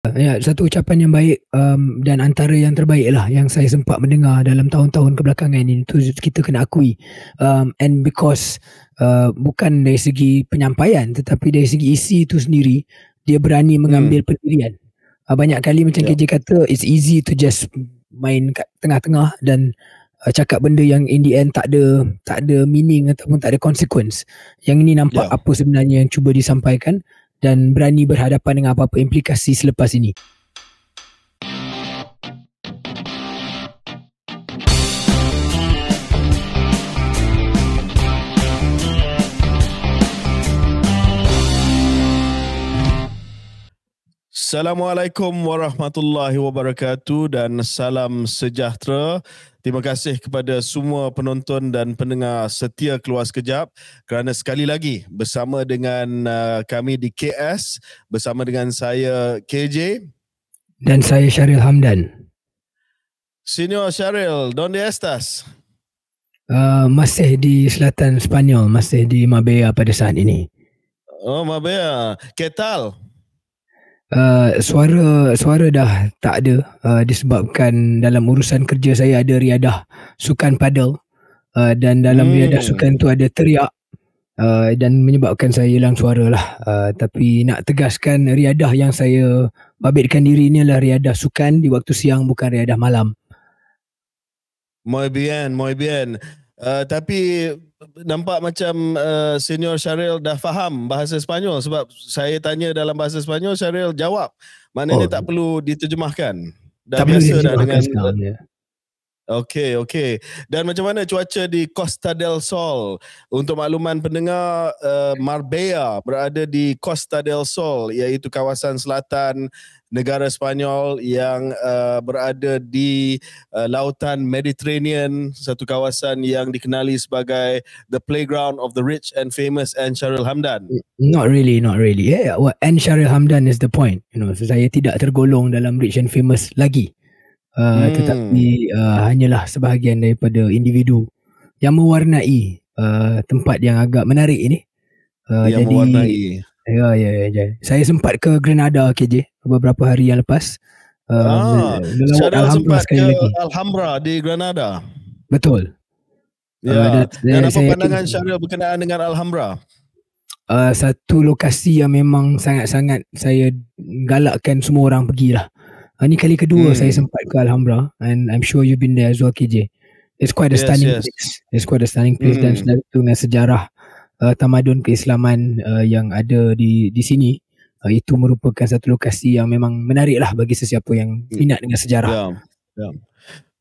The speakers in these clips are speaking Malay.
Ya, satu ucapan yang baik dan antara yang terbaik lah yang saya sempat mendengar dalam tahun-tahun kebelakangan ini, itu kita kena akui. And because bukan dari segi penyampaian tetapi dari segi isi itu sendiri, dia berani mengambil pendirian. Banyak kali macam Ya. KJ kata, it's easy to just main kat tengah-tengah dan cakap benda yang in the end tak ada meaning ataupun tak ada consequence. Yang ini nampak Ya. apa sebenarnya yang cuba disampaikan dan berani berhadapan dengan apa-apa implikasi selepas ini. Assalamualaikum warahmatullahi wabarakatuh dan salam sejahtera. Terima kasih kepada semua penonton dan pendengar setia Keluar Sekejap kerana sekali lagi bersama dengan kami di KS, bersama dengan saya KJ dan saya Syaril Hamdan. Senior Syaril, donde estás? Masih di selatan Sepanyol, masih di Marbella pada saat ini. Oh, Marbella. ¿Qué tal? Suara dah tak ada disebabkan dalam urusan kerja saya ada riadah sukan padel dan dalam riadah sukan tu ada teriak dan menyebabkan saya hilang suara lah. Tapi nak tegaskan, riadah yang saya babitkan diri ni adalah riadah sukan di waktu siang, bukan riadah malam. Muy bien, muy bien. Tapi nampak macam Senior Syaril dah faham bahasa Sepanyol sebab saya tanya dalam bahasa Sepanyol, Syaril jawab. Maknanya tak perlu diterjemahkan. Dah tak biasa dah dengan sekarang, ya. Okey. Dan macam mana cuaca di Costa del Sol? Untuk makluman pendengar, Marbella berada di Costa del Sol, iaitu kawasan selatan negara Sepanyol yang berada di lautan Mediterranean, satu kawasan yang dikenali sebagai the playground of the rich and famous, and Syaril Hamdan. Not really. Yeah, and Syaril Hamdan is the point. Saya tidak tergolong dalam rich and famous lagi. Tetapi hanyalah sebahagian daripada individu yang mewarnai tempat yang agak menarik ini. Yang jadi, mewarnai. Ya. Saya sempat ke Granada, KJ, beberapa hari yang lepas. Syaril sempat ke Alhambra di Granada. Betul. Ya. Dan apa pandangan Syaril berkenaan dengan Alhambra? Satu lokasi yang memang sangat-sangat saya galakkan semua orang pergilah. Ini kali kedua saya sempat ke Alhambra, and I'm sure you've been there as well, KJ. It's quite a stunning place. It's quite a stunning place dan dengan sejarah tamadun keislaman yang ada di sini. Itu merupakan satu lokasi yang memang menarik lah bagi sesiapa yang minat dengan sejarah. Ya.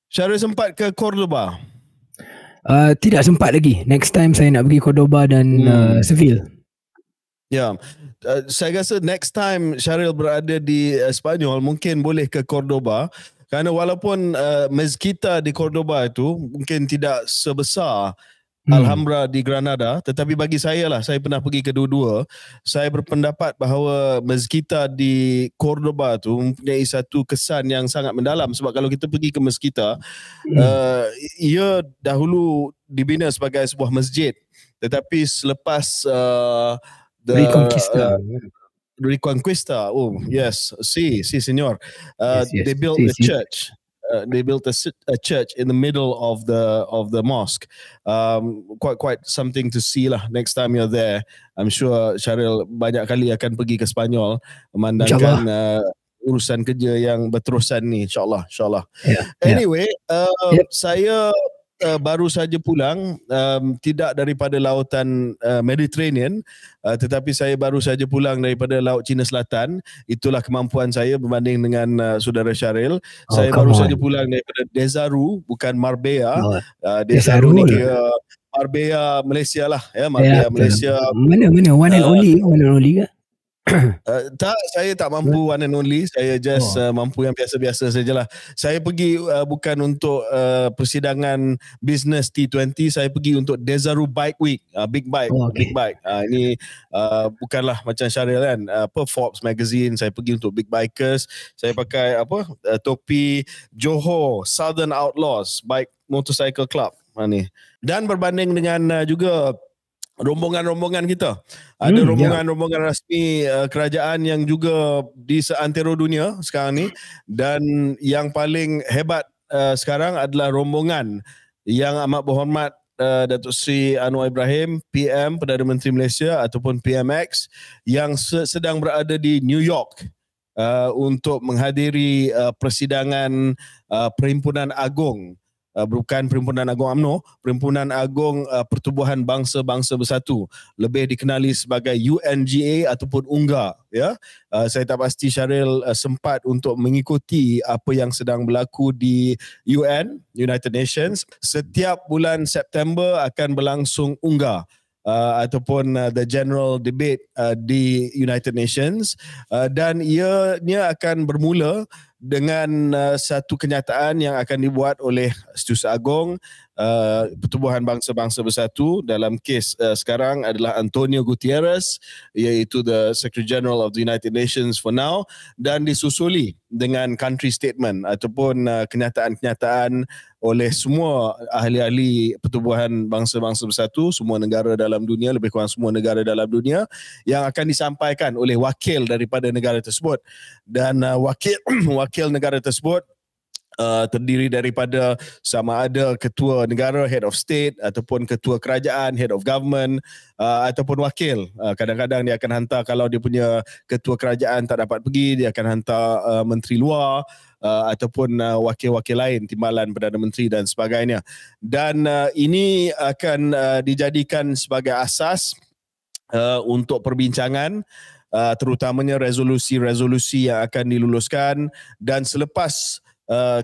Syaril sempat ke Cordoba? Tidak sempat lagi. Next time saya nak pergi Cordoba dan Seville. Ya, saya rasa next time Syaril berada di Sepanyol mungkin boleh ke Cordoba, kerana walaupun mezquita di Cordoba itu mungkin tidak sebesar Alhambra di Granada, tetapi bagi saya lah, saya pernah pergi kedua-dua, saya berpendapat bahawa mezquita di Cordoba tu mempunyai satu kesan yang sangat mendalam. Sebab kalau kita pergi ke mezquita, ia dahulu dibina sebagai sebuah masjid, tetapi selepas Reconquista. Oh yes, señor. Yes. They built a church. They built a church in the middle of the mosque. Quite something to see lah next time you're there. I'm sure Syaril banyak kali akan pergi ke Sepanyol memandangkan urusan kerja yang berterusan ni, insyaAllah. Anyway, saya baru saja pulang, tidak daripada lautan Mediterranean, tetapi saya baru saja pulang daripada Laut Cina Selatan. Itulah kemampuan saya berbanding dengan saudara Syaril. Saya baru saja pulang daripada Desaru, bukan Marbella. Desaru ni kira Marbella Malaysia lah, ya, Marbella Malaysia. Mana one and only ke? Tak, saya tak mampu one and only. Saya just mampu yang biasa-biasa sajalah. Saya pergi bukan untuk persidangan business T20. Saya pergi untuk Desaru Bike Week, Big Bike. Big Bike. Ini bukanlah macam Syaril kan, Forbes Magazine. Saya pergi untuk Big Bikers. Saya pakai topi Johor Southern Outlaws Bike Motorcycle Club ni. Dan berbanding dengan juga rombongan-rombongan kita. Ada rombongan-rombongan rasmi kerajaan yang juga di seantero dunia sekarang ni, dan yang paling hebat sekarang adalah rombongan yang amat berhormat Datuk Seri Anwar Ibrahim, PM Perdana Menteri Malaysia ataupun PMX, yang sedang berada di New York untuk menghadiri persidangan Perhimpunan Agung, bukan Perhimpunan Agung UMNO, Perhimpunan Agung Pertubuhan Bangsa-Bangsa Bersatu, lebih dikenali sebagai UNGA ataupun UNGA, ya. Saya tak pasti Syaril sempat untuk mengikuti apa yang sedang berlaku di UN, United Nations. Setiap bulan September akan berlangsung UNGA, ataupun the general debate di United Nations, dan ianya akan bermula dengan satu kenyataan yang akan dibuat oleh Setiausaha Agong Pertubuhan Bangsa-Bangsa Bersatu, dalam kes sekarang adalah Antonio Gutierrez, iaitu the Secretary General of the United Nations for now, dan disusuli dengan country statement ataupun kenyataan-kenyataan oleh semua ahli-ahli Pertubuhan Bangsa-Bangsa Bersatu, semua negara dalam dunia, lebih kurang semua negara dalam dunia, yang akan disampaikan oleh wakil daripada negara tersebut. Dan wakil negara tersebut terdiri daripada sama ada ketua negara, head of state, ataupun ketua kerajaan, head of government, ataupun wakil. Kadang-kadang dia akan hantar, kalau dia punya ketua kerajaan tak dapat pergi, dia akan hantar menteri luar, ataupun wakil-wakil lain, timbalan Perdana Menteri dan sebagainya. Dan ini akan dijadikan sebagai asas untuk perbincangan, terutamanya resolusi-resolusi yang akan diluluskan. Dan selepas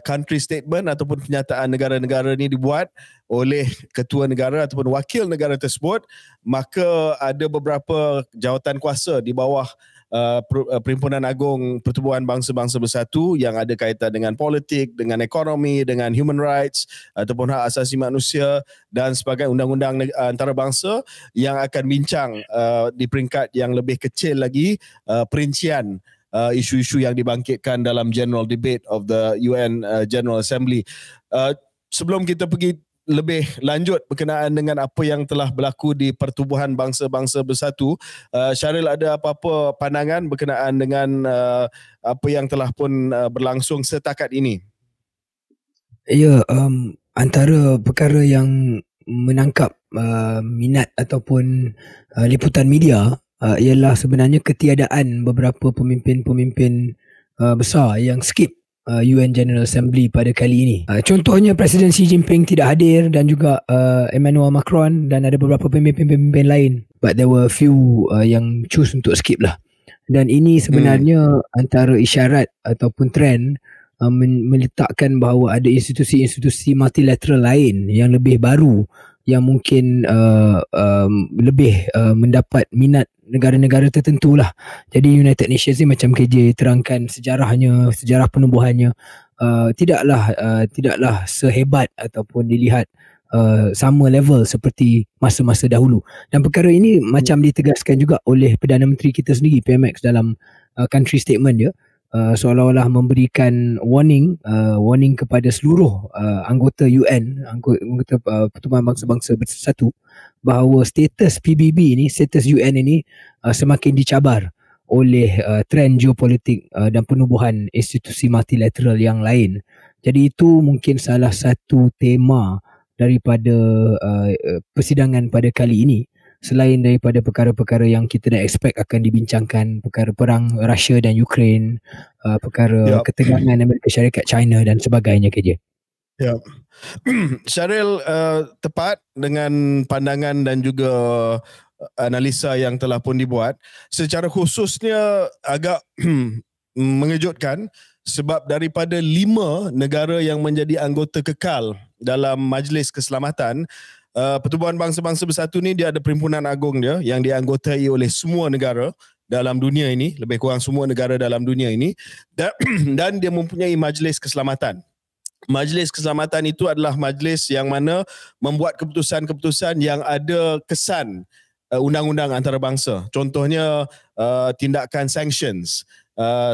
country statement ataupun kenyataan negara-negara ini dibuat oleh ketua negara ataupun wakil negara tersebut, maka ada beberapa jawatan kuasa di bawah Perhimpunan Agung Pertubuhan Bangsa-Bangsa Bersatu yang ada kaitan dengan politik, dengan ekonomi, dengan human rights ataupun hak asasi manusia dan sebagai undang-undang antarabangsa, yang akan bincang di peringkat yang lebih kecil lagi perincian isu-isu yang dibangkitkan dalam general debate of the UN General Assembly. Sebelum kita pergi lebih lanjut berkenaan dengan apa yang telah berlaku di Pertubuhan Bangsa-Bangsa Bersatu, Syaril ada apa-apa pandangan berkenaan dengan apa yang telah pun berlangsung setakat ini? Ya, antara perkara yang menangkap minat ataupun liputan media ialah sebenarnya ketiadaan beberapa pemimpin-pemimpin besar yang skip UN General Assembly pada kali ini. Contohnya Presiden Xi Jinping tidak hadir, dan juga Emmanuel Macron, dan ada beberapa pemimpin-pemimpin lain. But there were a few yang choose untuk skip lah. Dan ini sebenarnya antara isyarat ataupun trend meletakkan bahawa ada institusi-institusi multilateral lain yang lebih baru, yang mungkin lebih mendapat minat negara-negara tertentu lah. Jadi United Nations ni, macam KJ terangkan sejarahnya, sejarah penubuhannya, tidaklah sehebat ataupun dilihat sama level seperti masa-masa dahulu. Dan perkara ini macam ditegaskan juga oleh Perdana Menteri kita sendiri, PMX, dalam country statement dia, seolah-olah memberikan warning kepada seluruh anggota UN, anggota Pertubuhan Bangsa-Bangsa Bersatu, bahawa status PBB ini, status UN ini semakin dicabar oleh trend geopolitik dan penubuhan institusi multilateral yang lain. Jadi itu mungkin salah satu tema daripada persidangan pada kali ini, selain daripada perkara-perkara yang kita dah expect akan dibincangkan, perkara perang Russia dan Ukraine, perkara ketegangan Amerika Syarikat, China dan sebagainya, KJ. Ya. Syaril tepat dengan pandangan dan juga analisa yang telah pun dibuat. Secara khususnya agak mengejutkan, sebab daripada 5 negara yang menjadi anggota kekal dalam Majlis Keselamatan, Pertubuhan Bangsa-Bangsa Bersatu ni, dia ada perhimpunan agung dia yang dianggotai oleh semua negara dalam dunia ini, lebih kurang semua negara dalam dunia ini, dan dia mempunyai Majlis Keselamatan. Majlis Keselamatan itu adalah majlis yang mana membuat keputusan-keputusan yang ada kesan undang-undang antarabangsa. Contohnya tindakan sanctions,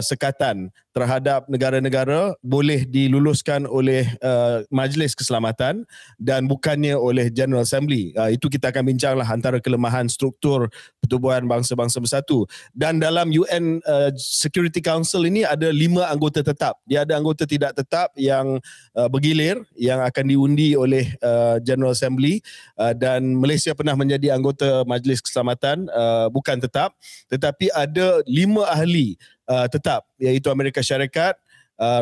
sekatan terhadap negara-negara boleh diluluskan oleh Majlis Keselamatan dan bukannya oleh General Assembly. Itu kita akan bincanglah antara kelemahan struktur Pertubuhan Bangsa-Bangsa Bersatu. Dan dalam UN Security Council ini ada 5 anggota tetap. Dia ada anggota tidak tetap yang bergilir yang akan diundi oleh General Assembly, dan Malaysia pernah menjadi anggota Majlis Keselamatan bukan tetap, tetapi ada 5 ahli tetap, iaitu Amerika Syarikat,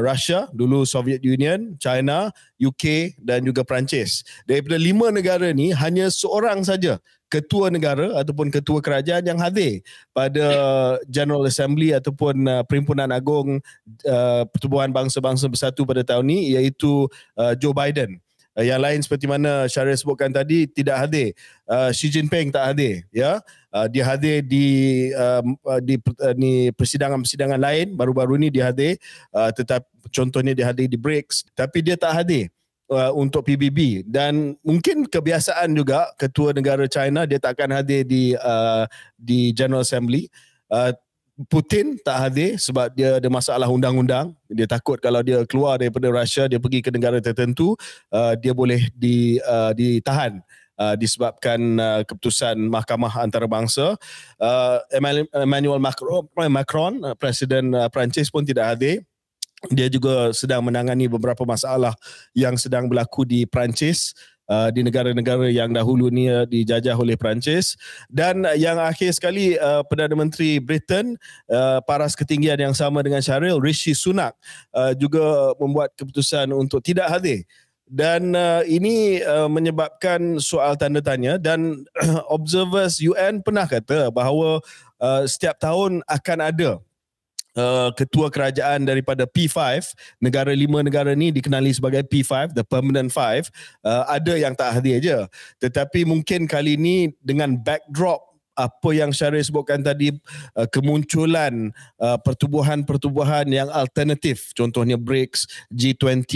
Russia, dulu Soviet Union, China, UK dan juga Perancis. Daripada 5 negara ni hanya seorang saja ketua negara ataupun ketua kerajaan yang hadir pada General Assembly ataupun Perhimpunan Agung Pertubuhan Bangsa-Bangsa Bersatu pada tahun ni, iaitu Joe Biden. Yang lain seperti mana Syaril sebutkan tadi tidak hadir. Xi Jinping tak hadir, ya. Dia hadir di persidangan-persidangan lain, baru-baru ni dia hadir, tetapi contohnya dia hadir di BRICS, tapi dia tak hadir untuk PBB. Dan mungkin kebiasaan juga ketua negara China dia tak akan hadir di General Assembly. Putin tak hadir sebab dia ada masalah undang-undang. Dia takut kalau dia keluar daripada Russia, dia pergi ke negara tertentu, dia boleh ditahan disebabkan keputusan Mahkamah Antarabangsa. Emmanuel Macron, Presiden Perancis pun tidak hadir. Dia juga sedang menangani beberapa masalah yang sedang berlaku di Perancis, di negara-negara yang dahulu ni dijajah oleh Perancis. Dan yang akhir sekali, Perdana Menteri Britain, paras ketinggian yang sama dengan Syaril, Rishi Sunak, juga membuat keputusan untuk tidak hadir. Dan ini menyebabkan soal tanda tanya, dan observers UN pernah kata bahawa setiap tahun akan ada ketua kerajaan daripada P5, 5 negara ni dikenali sebagai P5, the permanent 5, ada yang tak hadir je. Tetapi mungkin kali ni dengan backdrop apa yang Syaril sebutkan tadi, kemunculan pertubuhan-pertubuhan yang alternatif, contohnya BRICS, G20,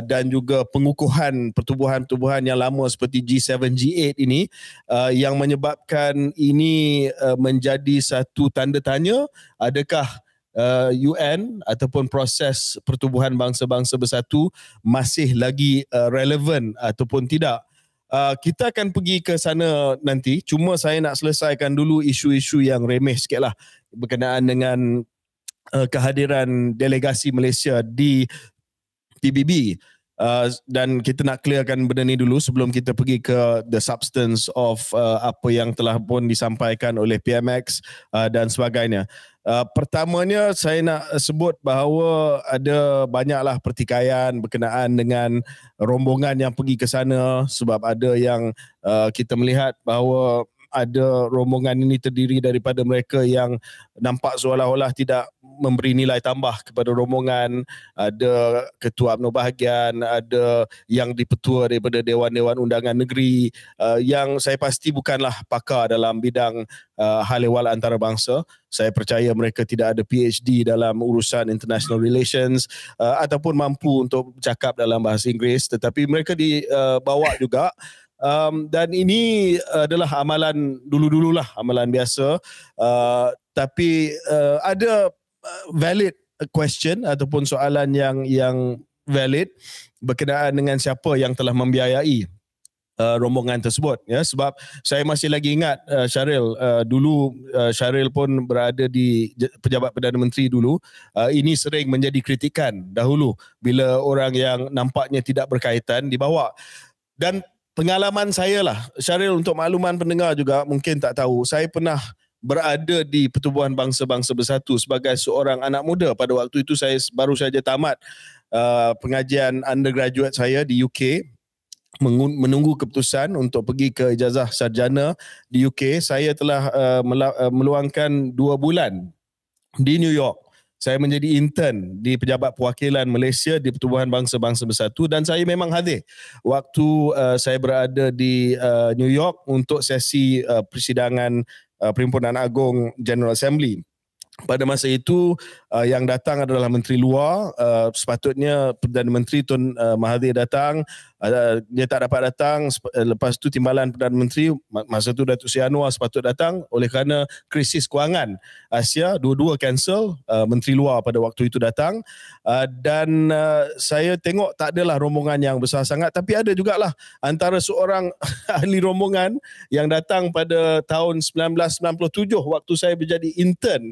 dan juga pengukuhan pertubuhan-pertubuhan yang lama seperti G7, G8 ini, yang menyebabkan ini menjadi satu tanda tanya, adakah UN ataupun proses Pertubuhan Bangsa-Bangsa Bersatu masih lagi relevan ataupun tidak. Kita akan pergi ke sana nanti. Cuma saya nak selesaikan dulu isu-isu yang remeh sikit lah berkenaan dengan kehadiran delegasi Malaysia di PBB. Dan kita nak clearkan benda ni dulu sebelum kita pergi ke the substance of apa yang telah pun disampaikan oleh PMX dan sebagainya. Pertamanya saya nak sebut bahawa ada banyaklah pertikaian berkenaan dengan rombongan yang pergi ke sana, sebab ada yang kita melihat bahawa ada rombongan ini terdiri daripada mereka yang nampak seolah-olah tidak memberi nilai tambah kepada rombongan. Ada ketua UMNO bahagian, ada yang dipetua daripada Dewan-Dewan Undangan Negeri, yang saya pasti bukanlah pakar dalam bidang hal ehwal antarabangsa. Saya percaya mereka tidak ada PhD dalam urusan international relations ataupun mampu untuk bercakap dalam bahasa Inggeris, tetapi mereka dibawa juga. Dan ini adalah amalan dulu-dululah, amalan biasa, tapi ada valid question ataupun soalan yang valid berkenaan dengan siapa yang telah membiayai rombongan tersebut, ya. Sebab saya masih lagi ingat Syaril, dulu Syaril pun berada di pejabat Perdana Menteri dulu, ini sering menjadi kritikan dahulu bila orang yang nampaknya tidak berkaitan dibawa. Dan pengalaman saya lah, Syaril, untuk makluman pendengar juga mungkin tak tahu, saya pernah berada di Pertubuhan Bangsa-Bangsa Bersatu sebagai seorang anak muda. Pada waktu itu saya baru saja tamat pengajian undergraduate saya di UK, menunggu keputusan untuk pergi ke ijazah sarjana di UK. Saya telah meluangkan 2 bulan di New York. Saya menjadi intern di Pejabat Perwakilan Malaysia di Pertubuhan Bangsa-Bangsa Bersatu, dan saya memang hadir waktu saya berada di New York untuk sesi persidangan Perhimpunan Agung General Assembly. pada masa itu yang datang adalah Menteri Luar. Sepatutnya Perdana Menteri Tun Mahathir datang. Dia tak dapat datang. Lepas tu timbalan Perdana Menteri masa tu Datuk Seri Anwar sepatut datang, oleh kerana krisis kewangan Asia, dua-dua cancel. Menteri Luar pada waktu itu datang, dan saya tengok tak adalah rombongan yang besar sangat, tapi ada jugalah antara seorang ahli rombongan yang datang pada tahun 1997 waktu saya menjadi intern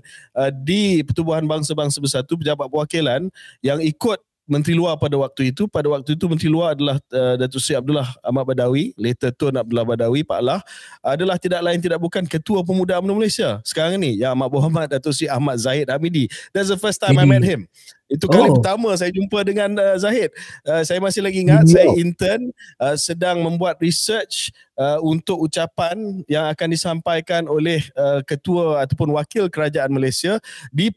di Pertubuhan Bangsa-Bangsa Bersatu, pejabat perwakilan yang ikut Menteri Luar pada waktu itu. Pada waktu itu Menteri Luar adalah Datuk Seri Abdullah Ahmad Badawi, later Tun Abdullah Badawi, Pak Lah, adalah tidak lain tidak bukan Ketua Pemuda UMNO Malaysia sekarang ni, yang amat berhormat Datuk Seri Ahmad Zahid Hamidi. That's the first time I met him. Itu kali pertama saya jumpa dengan Zahid. Saya masih lagi ingat, saya intern sedang membuat research untuk ucapan yang akan disampaikan oleh ketua ataupun wakil kerajaan Malaysia di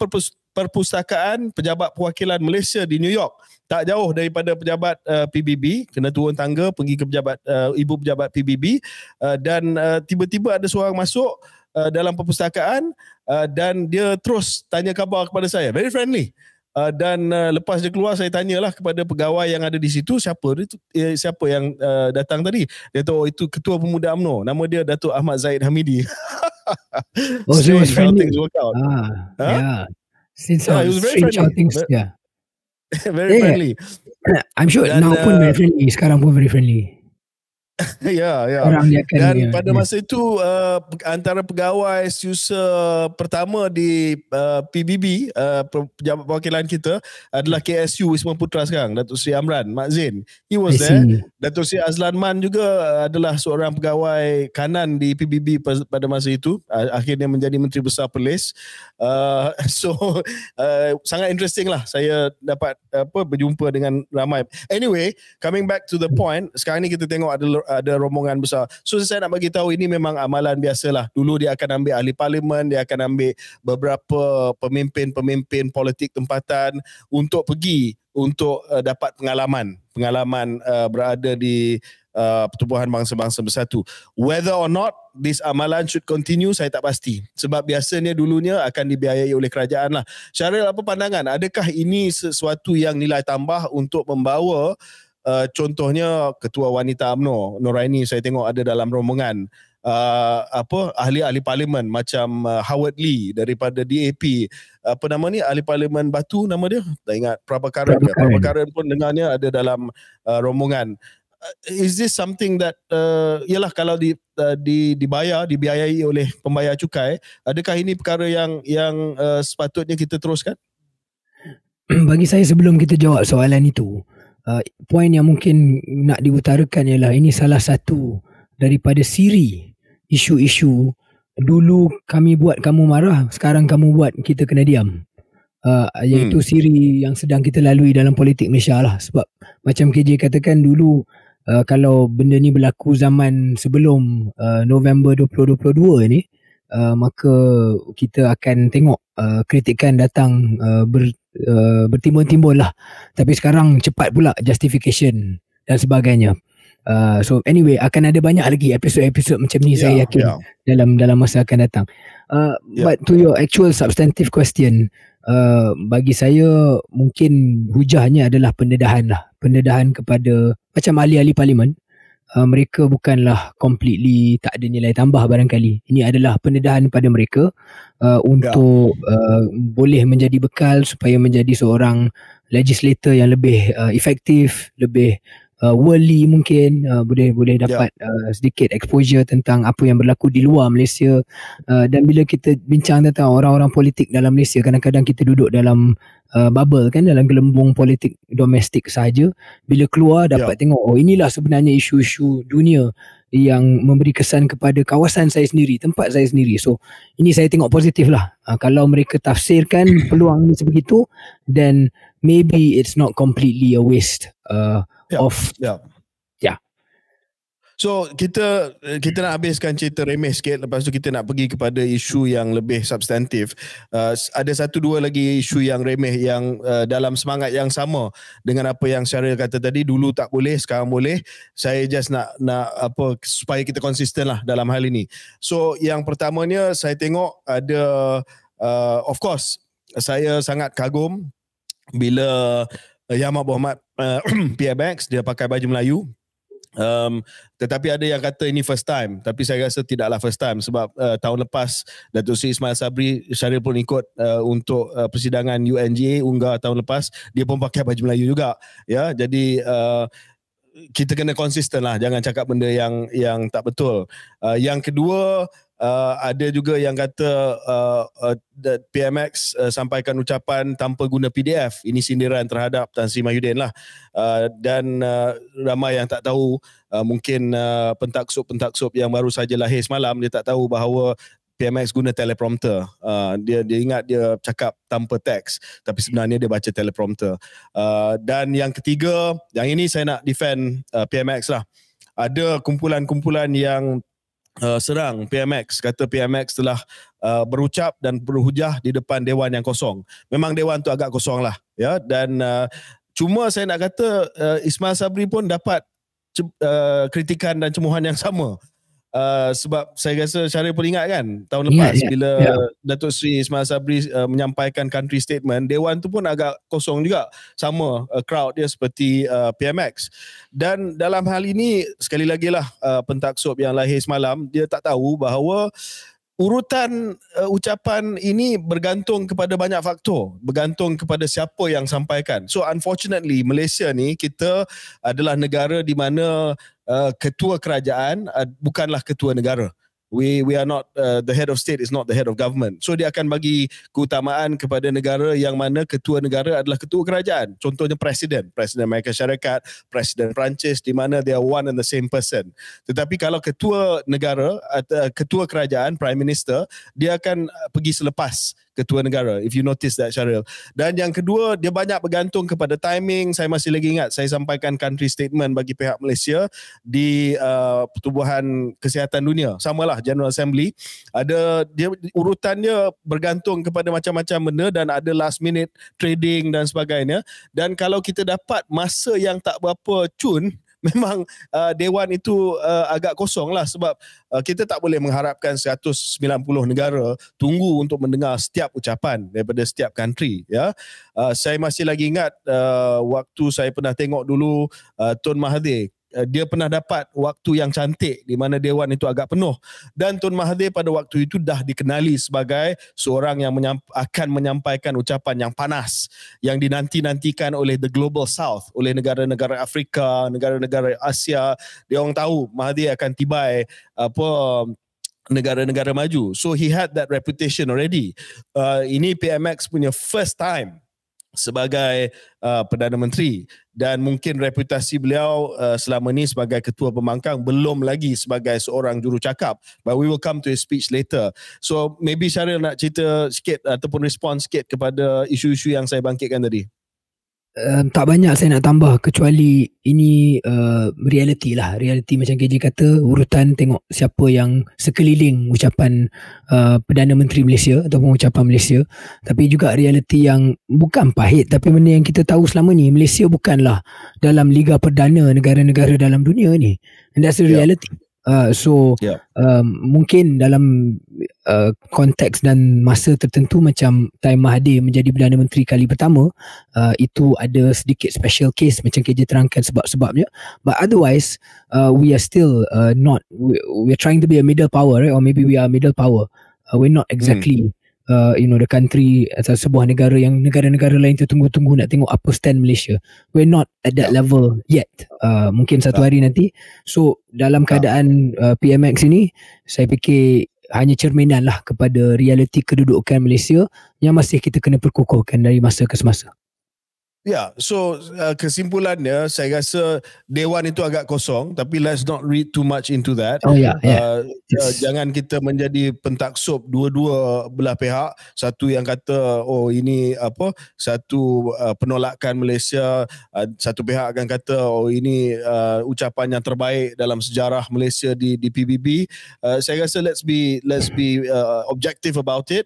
Perpustakaan Pejabat Perwakilan Malaysia di New York. Tak jauh daripada pejabat PBB, kena turun tangga pergi ke pejabat ibu pejabat PBB, dan tiba-tiba ada seorang masuk dalam perpustakaan dan dia terus tanya khabar kepada saya. Very friendly. Dan lepas dia keluar, saya tanyalah kepada pegawai yang ada di situ, siapa yang datang tadi. Dia tahu itu Ketua Pemuda UMNO, nama dia Datuk Ahmad Zahid Hamidi. So it was friendly. Yeah. Since it was very friendly. Things, yeah. Very friendly. I'm sure dan, now pun very friendly. Sekarang pun very friendly. Ya. Dan pada masa itu antara pegawai setiausaha pertama di PBB, pejabat perwakilan kita, adalah KSU Wisma Putra sekarang, Datuk Seri Amran Mak Zain. He was there. Datuk Seri Azlan Man juga adalah seorang pegawai kanan di PBB pada masa itu, akhirnya menjadi Menteri Besar Perlis. Sangat interesting lah saya dapat berjumpa dengan ramai. Anyway, coming back to the point, sekarang ni kita tengok ada rombongan besar. So saya nak bagi tahu, ini memang amalan biasalah. Dulu dia akan ambil ahli parlimen, dia akan ambil beberapa pemimpin politik tempatan untuk pergi untuk dapat pengalaman berada di Pertubuhan Bangsa-Bangsa Bersatu. Whether or not this amalan should continue, saya tak pasti. Sebab biasanya dulunya akan dibiayai oleh kerajaan lah. Syaril, apa pandangan? Adakah ini sesuatu yang nilai tambah untuk membawa contohnya Ketua Wanita UMNO Noraini, saya tengok ada dalam rombongan, ahli-ahli parlimen macam Howard Lee daripada DAP, apa nama ni, ahli parlimen Batu, nama dia tak ingat, Prabhakaran pun dengarnya ada dalam rombongan. Is this something that yalah, kalau dibiayai oleh pembayar cukai, adakah ini perkara yang sepatutnya kita teruskan? Bagi saya, sebelum kita jawab soalan itu, poin yang mungkin nak diutarakan ialah ini salah satu daripada siri isu-isu dulu kami buat kamu marah, sekarang kamu buat kita kena diam. Iaitu siri yang sedang kita lalui dalam politik Malaysia lah. Sebab macam KJ katakan dulu, kalau benda ni berlaku zaman sebelum November 2022 ni, maka kita akan tengok kritikan datang bertimbul-timbul lah. Tapi sekarang cepat pula justification dan sebagainya. So anyway, akan ada banyak lagi episod-episod macam ni, saya yakin dalam masa akan datang. But to your actual substantive question, bagi saya mungkin hujahnya adalah pendedahan lah. Pendedahan kepada macam ahli-ahli parlimen. Mereka bukanlah completely tak ada nilai tambah barangkali. Ini adalah pendedahan pada mereka untuk boleh menjadi bekal supaya menjadi seorang legislator yang lebih efektif, lebih worldly mungkin, boleh dapat sedikit exposure tentang apa yang berlaku di luar Malaysia. Dan bila kita bincang tentang orang-orang politik dalam Malaysia, kadang-kadang kita duduk dalam bubble kan, dalam gelembung politik domestik sahaja. Bila keluar dapat tengok, oh inilah sebenarnya isu-isu dunia yang memberi kesan kepada kawasan saya sendiri, tempat saya sendiri. So ini saya tengok positif lah. Kalau mereka tafsirkan peluang ni sebegitu, then maybe it's not completely a waste So kita nak habiskan cerita remeh sikit, lepas tu kita nak pergi kepada isu yang lebih substantif. Ada satu dua lagi isu yang remeh yang dalam semangat yang sama dengan apa yang Syaril kata tadi, dulu tak boleh, sekarang boleh. Saya just nak supaya kita konsisten lah dalam hal ini. So yang pertamanya, saya tengok ada Of course saya sangat kagum bila Yang Amat Berhormat PMX dia pakai baju Melayu. Tetapi ada yang kata ini first time, tapi saya rasa tidaklah first time sebab tahun lepas Datuk Seri Ismail Sabri Syaril pun ikut untuk persidangan UNGA Ungar tahun lepas, dia pun pakai baju Melayu juga ya. Jadi kita kena konsisten lah, jangan cakap benda yang tak betul. Yang kedua, ada juga yang kata PMX sampaikan ucapan tanpa guna PDF. Ini sindiran terhadap Tan Sri Mahyudin lah. Dan ramai yang tak tahu, mungkin pentaksub yang baru saja lahir semalam, dia tak tahu bahawa PMX guna teleprompter. Dia ingat dia cakap tanpa teks, tapi sebenarnya dia baca teleprompter. Dan yang ketiga, yang ini saya nak defend PMX lah. Ada kumpulan-kumpulan yang serang PMX, kata PMX telah berucap dan berhujah di depan dewan yang kosong. Memang dewan tu agak kosong lah ya. Dan cuma saya nak kata Ismail Sabri pun dapat kritikan dan cemuhan yang sama. Sebab saya rasa Syaril pun ingat kan tahun lepas bila Datuk Seri Ismail Sabri menyampaikan country statement, dewan tu pun agak kosong juga, sama crowd dia seperti PMX. Dan dalam hal ini sekali lagi lah, pentaksub yang lahir semalam dia tak tahu bahawa urutan ucapan ini bergantung kepada banyak faktor, bergantung kepada siapa yang sampaikan. So unfortunately Malaysia ni, kita adalah negara di mana ketua kerajaan bukanlah ketua negara. We are not the head of state is not the head of government. So dia akan bagi keutamaan kepada negara yang mana ketua negara adalah ketua kerajaan. Contohnya Presiden Amerika Syarikat, Presiden Perancis, di mana they are one and the same person. Tetapi kalau ketua negara atau ketua kerajaan, Prime Minister, dia akan pergi selepas ketua negara, if you notice that, Syaril. Dan yang kedua, dia banyak bergantung kepada timing. Saya masih lagi ingat saya sampaikan country statement bagi pihak Malaysia di Pertubuhan Kesihatan Dunia, samalah General Assembly. Ada dia, urutannya bergantung kepada macam-macam benda dan ada last minute trading dan sebagainya. Dan kalau kita dapat masa yang tak berapa cun, memang dewan itu agak kosong lah, sebab kita tak boleh mengharapkan 190 negara tunggu untuk mendengar setiap ucapan daripada setiap country ya. Saya masih lagi ingat waktu saya pernah tengok dulu Tun Mahathir, dia pernah dapat waktu yang cantik di mana dewan itu agak penuh, dan Tun Mahathir pada waktu itu dah dikenali sebagai seorang yang akan menyampaikan ucapan yang panas, yang dinanti-nantikan oleh the global south, oleh negara-negara Afrika, negara-negara Asia. Dia orang tahu Mahathir akan tibai negara-negara maju. So he had that reputation already. Ini PMX punya first time sebagai Perdana Menteri, dan mungkin reputasi beliau selama ni sebagai ketua pembangkang, belum lagi sebagai seorang jurucakap. But we will come to his speech later. So maybe Syaril nak cerita sikit ataupun respon sikit kepada isu-isu yang saya bangkitkan tadi. Tak banyak saya nak tambah, kecuali ini reality lah. Reality macam KJ kata, urutan tengok siapa yang sekeliling ucapan Perdana Menteri Malaysia ataupun ucapan Malaysia. Tapi juga reality yang bukan pahit, tapi benda yang kita tahu selama ni, Malaysia bukanlah dalam liga perdana negara-negara dalam dunia ni. And that's the reality. Mungkin dalam konteks dan masa tertentu macam time Mahathir menjadi Perdana Menteri kali pertama, itu ada sedikit special case macam KJ terangkan sebab-sebabnya. But otherwise we are still not, we are trying to be a middle power, right? Or maybe we are middle power. We're not exactly the country atau sebuah negara yang negara-negara lain tu tunggu-tunggu nak tengok apa stand Malaysia. We're not at that level yet. Mungkin satu hari nanti. So dalam keadaan PMX ini, saya fikir hanya cerminan lah kepada realiti kedudukan Malaysia yang masih kita kena perkukuhkan dari masa ke semasa. Ya, so kesimpulannya saya rasa dewan itu agak kosong, tapi let's not read too much into that. Jangan kita menjadi pentaksub dua-dua belah pihak. Satu yang kata ini satu penolakan Malaysia, satu pihak akan kata ini ucapan yang terbaik dalam sejarah Malaysia di PBB. Saya rasa let's be objective about it.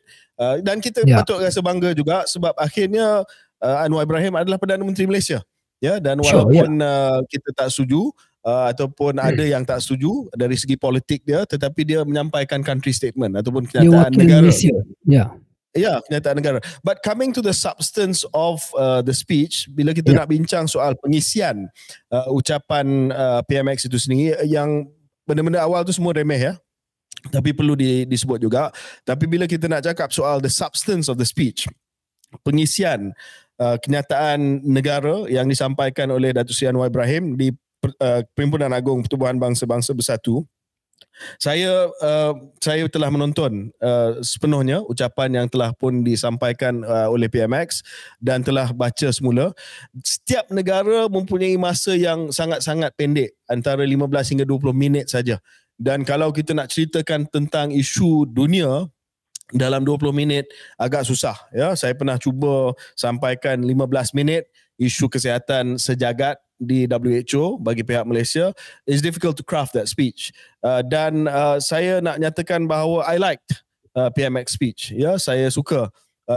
Dan kita patut rasa bangga juga sebab akhirnya Anwar Ibrahim adalah Perdana Menteri Malaysia. Ya, dan walaupun kita tak setuju ataupun ada yang tak setuju dari segi politik dia, tetapi dia menyampaikan country statement ataupun kenyataan negara. Malaysia. Ya, kenyataan negara. But coming to the substance of the speech, bila kita nak bincang soal pengisian ucapan PMX itu sendiri, yang benda-benda awal tu semua remeh ya, tapi perlu disebut juga. Tapi bila kita nak cakap soal the substance of the speech, pengisian kenyataan negara yang disampaikan oleh Datuk Seri Anwar Ibrahim di Perhimpunan Agung Pertubuhan Bangsa-Bangsa Bersatu, saya telah menonton sepenuhnya ucapan yang telah pun disampaikan oleh PMX dan telah baca semula. Setiap negara mempunyai masa yang sangat-sangat pendek, antara 15 hingga 20 minit saja. Dan kalau kita nak ceritakan tentang isu dunia dalam 20 minit agak susah ya. Saya pernah cuba sampaikan 15 minit isu kesihatan sejagat di WHO bagi pihak Malaysia. It's difficult to craft that speech. Dan saya nak nyatakan bahawa I liked PMX speech. Ya, saya suka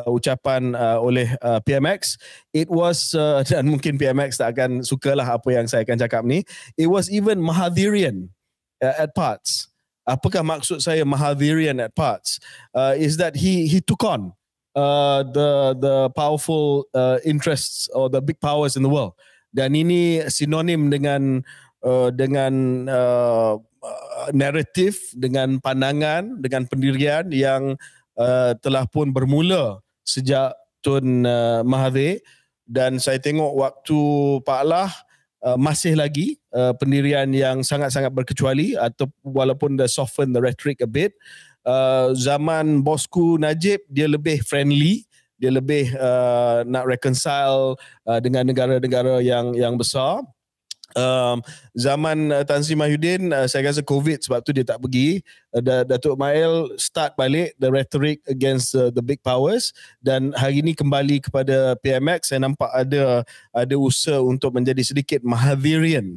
ucapan oleh PMX. It was dan mungkin PMX tak akan sukalah apa yang saya akan cakap ni. It was even Mahathirian at parts. Apakah maksud saya Mahathirian at parts? Is that he took on the powerful interests or the big powers in the world. Dan ini sinonim dengan naratif, dengan pandangan, dengan pendirian yang telah pun bermula sejak Tun Mahathir. Dan saya tengok waktu Pak Lah masih lagi pendirian yang sangat-sangat berkecuali, atau walaupun they soften the rhetoric a bit. Zaman bosku Najib, dia lebih friendly, dia lebih nak reconcile dengan negara-negara yang besar. Zaman Tan Sri Mahyudin, saya rasa COVID sebab tu dia tak pergi. Datuk Mail start balik the rhetoric against the big powers, dan hari ini kembali kepada PMX. Saya nampak ada usaha untuk menjadi sedikit Mahathirian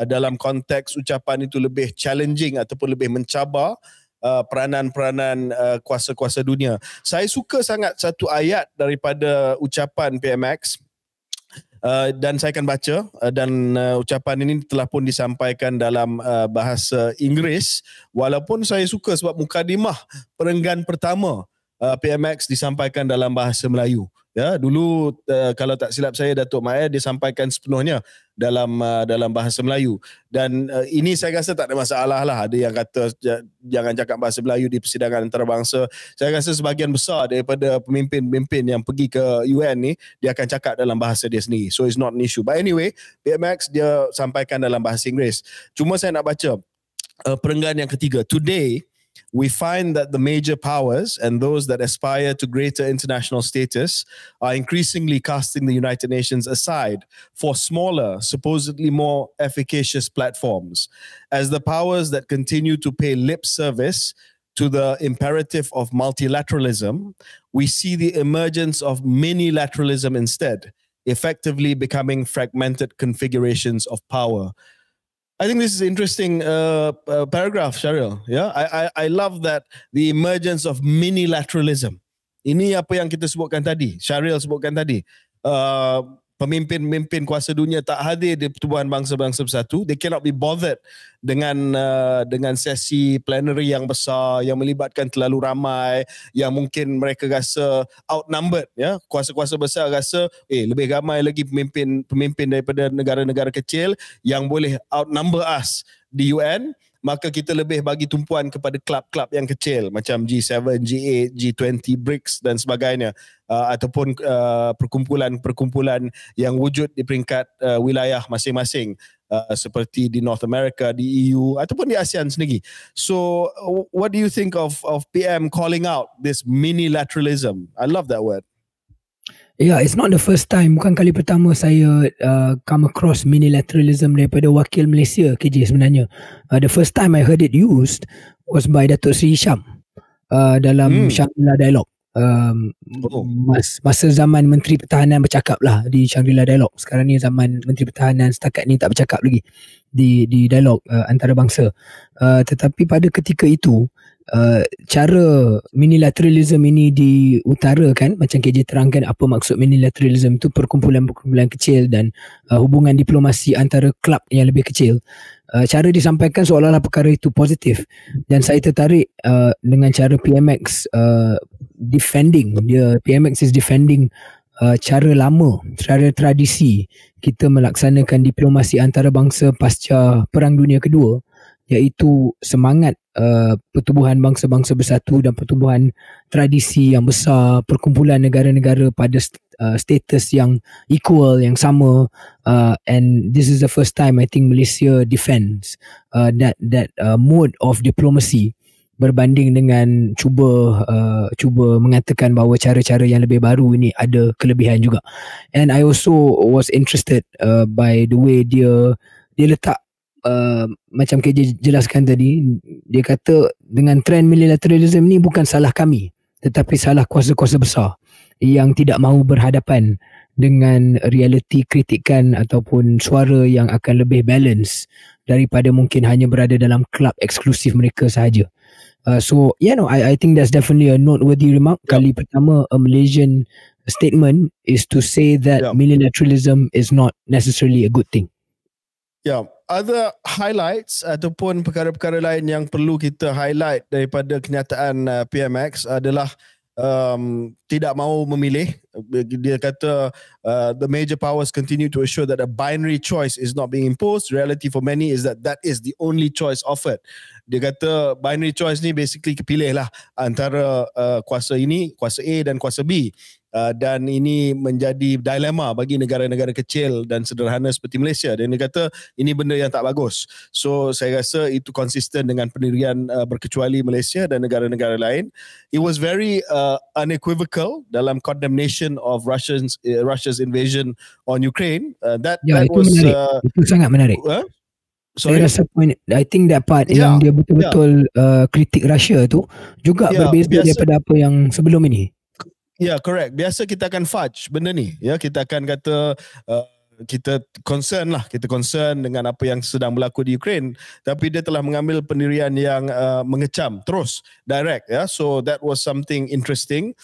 dalam konteks ucapan itu lebih challenging ataupun lebih mencabar peranan-peranan kuasa-kuasa dunia. Saya suka sangat satu ayat daripada ucapan PMX, dan saya akan baca, dan ucapan ini telah pun disampaikan dalam bahasa Inggeris, walaupun saya suka sebab mukadimah perenggan pertama PMX disampaikan dalam bahasa Melayu. Ya, dulu kalau tak silap saya, Datuk Mahathir disampaikan sepenuhnya dalam bahasa Melayu. Dan ini saya rasa tak ada masalah lah. Ada yang kata jangan cakap bahasa Melayu di persidangan antarabangsa. Saya rasa sebahagian besar daripada pemimpin-pemimpin yang pergi ke UN ni, dia akan cakap dalam bahasa dia sendiri. So it's not an issue. But anyway, PMX dia sampaikan dalam bahasa Inggeris. Cuma saya nak baca perenggan yang ketiga. Today, we find that the major powers and those that aspire to greater international status are increasingly casting the United Nations aside for smaller, supposedly more efficacious platforms. As the powers that continue to pay lip service to the imperative of multilateralism, we see the emergence of minilateralism instead, effectively becoming fragmented configurations of power. I think this is an interesting paragraph, Syaril. Yeah, I love that, the emergence of minilateralism. Ini apa yang kita sebutkan tadi, Syaril sebutkan tadi. Pemimpin-pemimpin kuasa dunia tak hadir di Pertubuhan Bangsa-Bangsa Bersatu. They cannot be bothered dengan sesi plenary yang besar yang melibatkan terlalu ramai, yang mungkin mereka rasa outnumbered. Ya, kuasa-kuasa besar rasa lebih ramai lagi pemimpin daripada negara-negara kecil yang boleh outnumber us di UN. Maka kita lebih bagi tumpuan kepada klub-klub yang kecil macam G7, G8, G20, BRICS dan sebagainya, ataupun perkumpulan-perkumpulan yang wujud di peringkat wilayah masing-masing, seperti di North America, di EU ataupun di ASEAN sendiri. So what do you think of PM calling out this minilateralism? I love that word. Yeah, it's not the first time. Bukan kali pertama saya come across minilateralism daripada wakil Malaysia KJ sebenarnya. The first time I heard it used was by Datuk Seri Hisham dalam Shangri-La Dialogue. Masa zaman Menteri Pertahanan bercakap lah di Shangri-La Dialogue. Sekarang ni zaman Menteri Pertahanan setakat ni tak bercakap lagi di dialog antarabangsa. Tetapi pada ketika itu, cara minilateralism ini diutarakan, macam KJ terangkan apa maksud minilateralism itu, perkumpulan-perkumpulan kecil dan hubungan diplomasi antara klub yang lebih kecil. Cara disampaikan seolah-olah perkara itu positif, dan saya tertarik dengan cara PMX defending, PMX is defending cara lama, cara tradisi kita melaksanakan diplomasi antarabangsa pasca Perang Dunia Kedua, iaitu semangat pertubuhan bangsa-bangsa bersatu dan pertubuhan tradisi yang besar, perkumpulan negara-negara pada status yang equal, yang sama, and this is the first time I think Malaysia defends that mode of diplomacy berbanding dengan cuba mengatakan bahawa cara-cara yang lebih baru ini ada kelebihan juga. And I also was interested by the way dia letak macam KJ jelaskan tadi, dia kata dengan trend multilateralism ni bukan salah kami, tetapi salah kuasa-kuasa besar yang tidak mahu berhadapan dengan realiti kritikan ataupun suara yang akan lebih balance daripada mungkin hanya berada dalam klub eksklusif mereka sahaja. So I think that's definitely a noteworthy remark. Kali pertama a Malaysian statement is to say that multilateralism is not necessarily a good thing. Other highlights ataupun perkara-perkara lain yang perlu kita highlight daripada kenyataan PMX adalah tidak mahu memilih. Dia kata the major powers continue to assure that a binary choice is not being imposed. Reality for many is that is the only choice offered. Dia kata binary choice ni basically kepilih lah antara kuasa ini, kuasa A dan kuasa B. Dan ini menjadi dilema bagi negara-negara kecil dan sederhana seperti Malaysia. Dan dia kata ini benda yang tak bagus. So saya rasa itu konsisten dengan pendirian berkecuali Malaysia dan negara-negara lain. It was very unequivocal dalam condemnation of Russia's invasion on Ukraine. That was menarik. Itu sangat menarik. Saya rasa I think that part yang dia betul-betul kritik Russia tu juga berbeza daripada apa yang sebelum ini. Correct. Biasa kita akan fudge benda ni. Kita akan kata kita concern dengan apa yang sedang berlaku di Ukraine, tapi dia telah mengambil pendirian yang mengecam terus direct. So that was something interesting.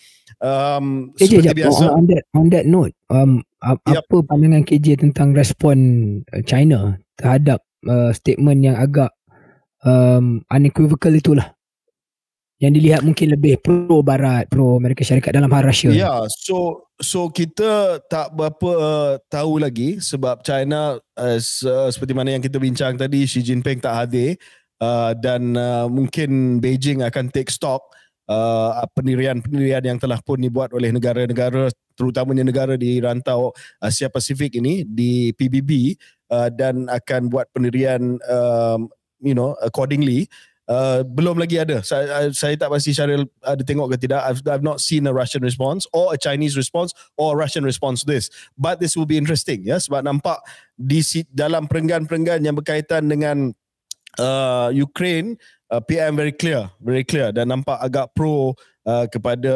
Seperti biasa. On that note, apa pandangan KJ tentang respon China terhadap statement yang agak unequivocal itulah, yang dilihat mungkin lebih pro Barat, pro Amerika Syarikat dalam hal Russia? So kita tak berapa tahu lagi sebab China seperti mana yang kita bincang tadi, Xi Jinping tak hadir, dan mungkin Beijing akan take stock pendirian-pendirian yang telah pun dibuat oleh negara-negara, terutamanya negara di rantau Asia Pasifik ini di PBB, dan akan buat pendirian accordingly. Belum lagi ada. Saya tak pasti Syaril ada tengok ke tidak. I've not seen a Russian response or a Chinese response or a Russian response to this. But this will be interesting, sebab nampak di dalam perenggan-perenggan yang berkaitan dengan Ukraine, PM very clear dan nampak agak pro kepada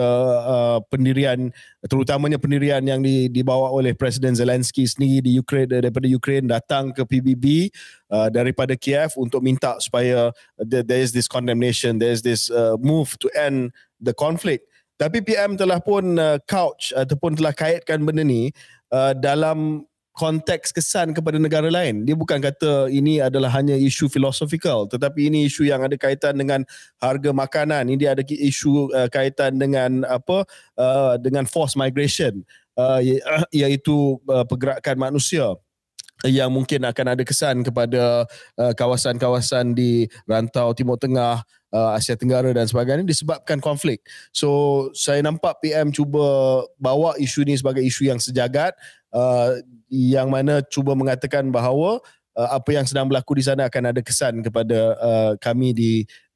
pendirian, terutamanya pendirian yang dibawa oleh Presiden Zelensky sendiri di Ukraine, daripada Ukraine datang ke PBB daripada Kiev untuk minta supaya there is this condemnation, there is this move to end the conflict. Tapi PM telah pun couch ataupun telah kaitkan benda ni dalam konteks kesan kepada negara lain. Dia bukan kata ini adalah hanya isu filosofikal, tetapi ini isu yang ada kaitan dengan harga makanan. Ini ada isu kaitan dengan dengan forced migration, iaitu pergerakan manusia yang mungkin akan ada kesan kepada kawasan-kawasan di rantau Timur Tengah, Asia Tenggara dan sebagainya disebabkan konflik. So saya nampak PM cuba bawa isu ni sebagai isu yang sejagat, yang mana cuba mengatakan bahawa apa yang sedang berlaku di sana akan ada kesan kepada kami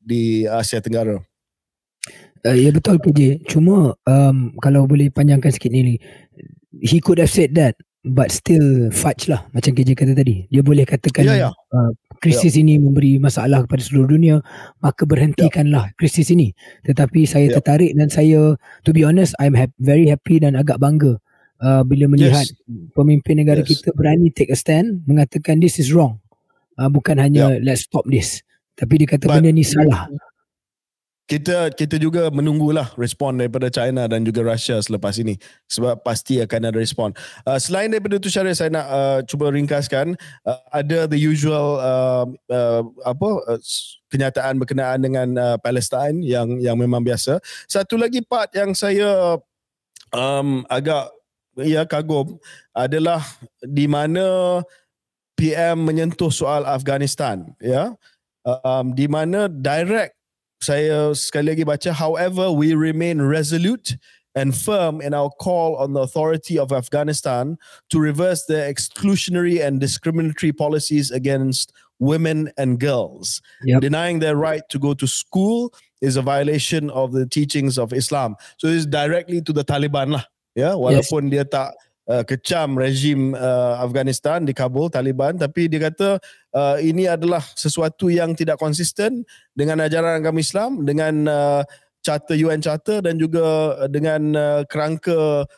di Asia Tenggara. Ya betul KJ. Cuma kalau boleh panjangkan sikit ni, he could have said that but still fudge lah, macam KJ kata tadi. Dia boleh katakan krisis ini memberi masalah kepada seluruh dunia, maka berhentikanlah krisis ini. Tetapi saya tertarik dan saya, to be honest, I'm very happy dan agak bangga bila melihat pemimpin negara kita berani take a stand, mengatakan this is wrong. Bukan hanya let's stop this, tapi dia kata benda ni salah. kita juga menunggulah respon daripada China dan juga Russia selepas ini, sebab pasti akan ada respon. Selain daripada itu Syaril, saya nak cuba ringkaskan, ada the usual kenyataan berkenaan dengan Palestine yang memang biasa. Satu lagi part yang saya agak kagum adalah di mana PM menyentuh soal Afghanistan, di mana direct, saya sekali lagi baca, however we remain resolute and firm in our call on the authority of Afghanistan to reverse their exclusionary and discriminatory policies against women and girls. Denying their right to go to school is a violation of the teachings of Islam. So it's directly to the Taliban lah, walaupun dia tak kecam rejim Afghanistan di Kabul, Taliban, tapi dia kata ini adalah sesuatu yang tidak konsisten dengan ajaran agama Islam, dengan Charter UN Charter dan juga dengan kerangka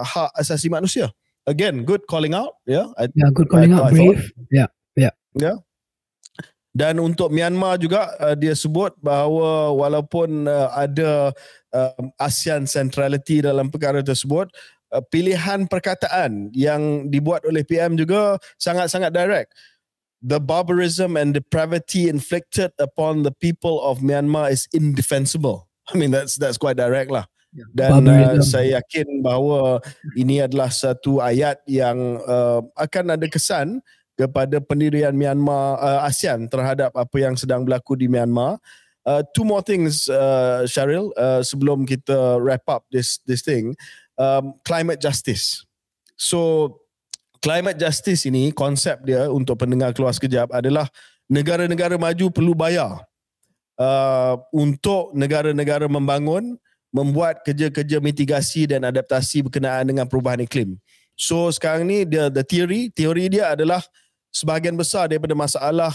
hak asasi manusia. Again, good calling out, good calling out, brave. Yeah. Dan untuk Myanmar juga dia sebut bahawa walaupun ada ASEAN centrality dalam perkara tersebut, pilihan perkataan yang dibuat oleh PM juga sangat-sangat direct. The barbarism and depravity inflicted upon the people of Myanmar is indefensible. I mean that's quite direct lah. Dan saya yakin bahawa ini adalah satu ayat yang akan ada kesan kepada pendirian Myanmar, ASEAN terhadap apa yang sedang berlaku di Myanmar. Two more things, Syaril, sebelum kita wrap up this thing. Climate justice. So climate justice ini, konsep dia untuk pendengar keluar sekejap adalah negara-negara maju perlu bayar untuk negara-negara membangun, membuat kerja-kerja mitigasi dan adaptasi berkenaan dengan perubahan iklim. So sekarang ni the teori dia adalah sebahagian besar daripada masalah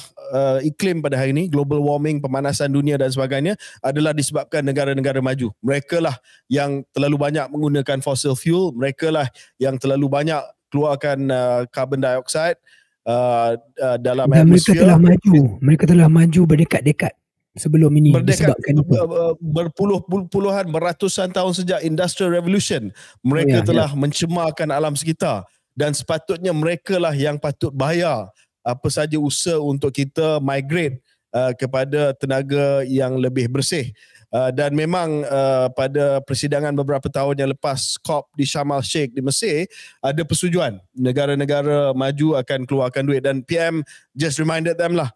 iklim pada hari ini, global warming, pemanasan dunia dan sebagainya, adalah disebabkan negara-negara maju. Mereka lah yang terlalu banyak menggunakan fossil fuel, mereka lah yang terlalu banyak keluarkan carbon dioxide dalam atmosfer. Mereka telah maju berdekat-dekat sebelum ini, disebabkan berpuluhan, beratusan tahun sejak Industrial Revolution. Mereka telah mencemarkan alam sekitar. Dan sepatutnya mereka lah yang patut bayar apa saja usaha untuk kita migrate kepada tenaga yang lebih bersih. Dan memang pada persidangan beberapa tahun yang lepas, COP di Sharm el-Sheikh di Mesir, ada persetujuan negara-negara maju akan keluarkan duit. Dan PM just reminded them lah,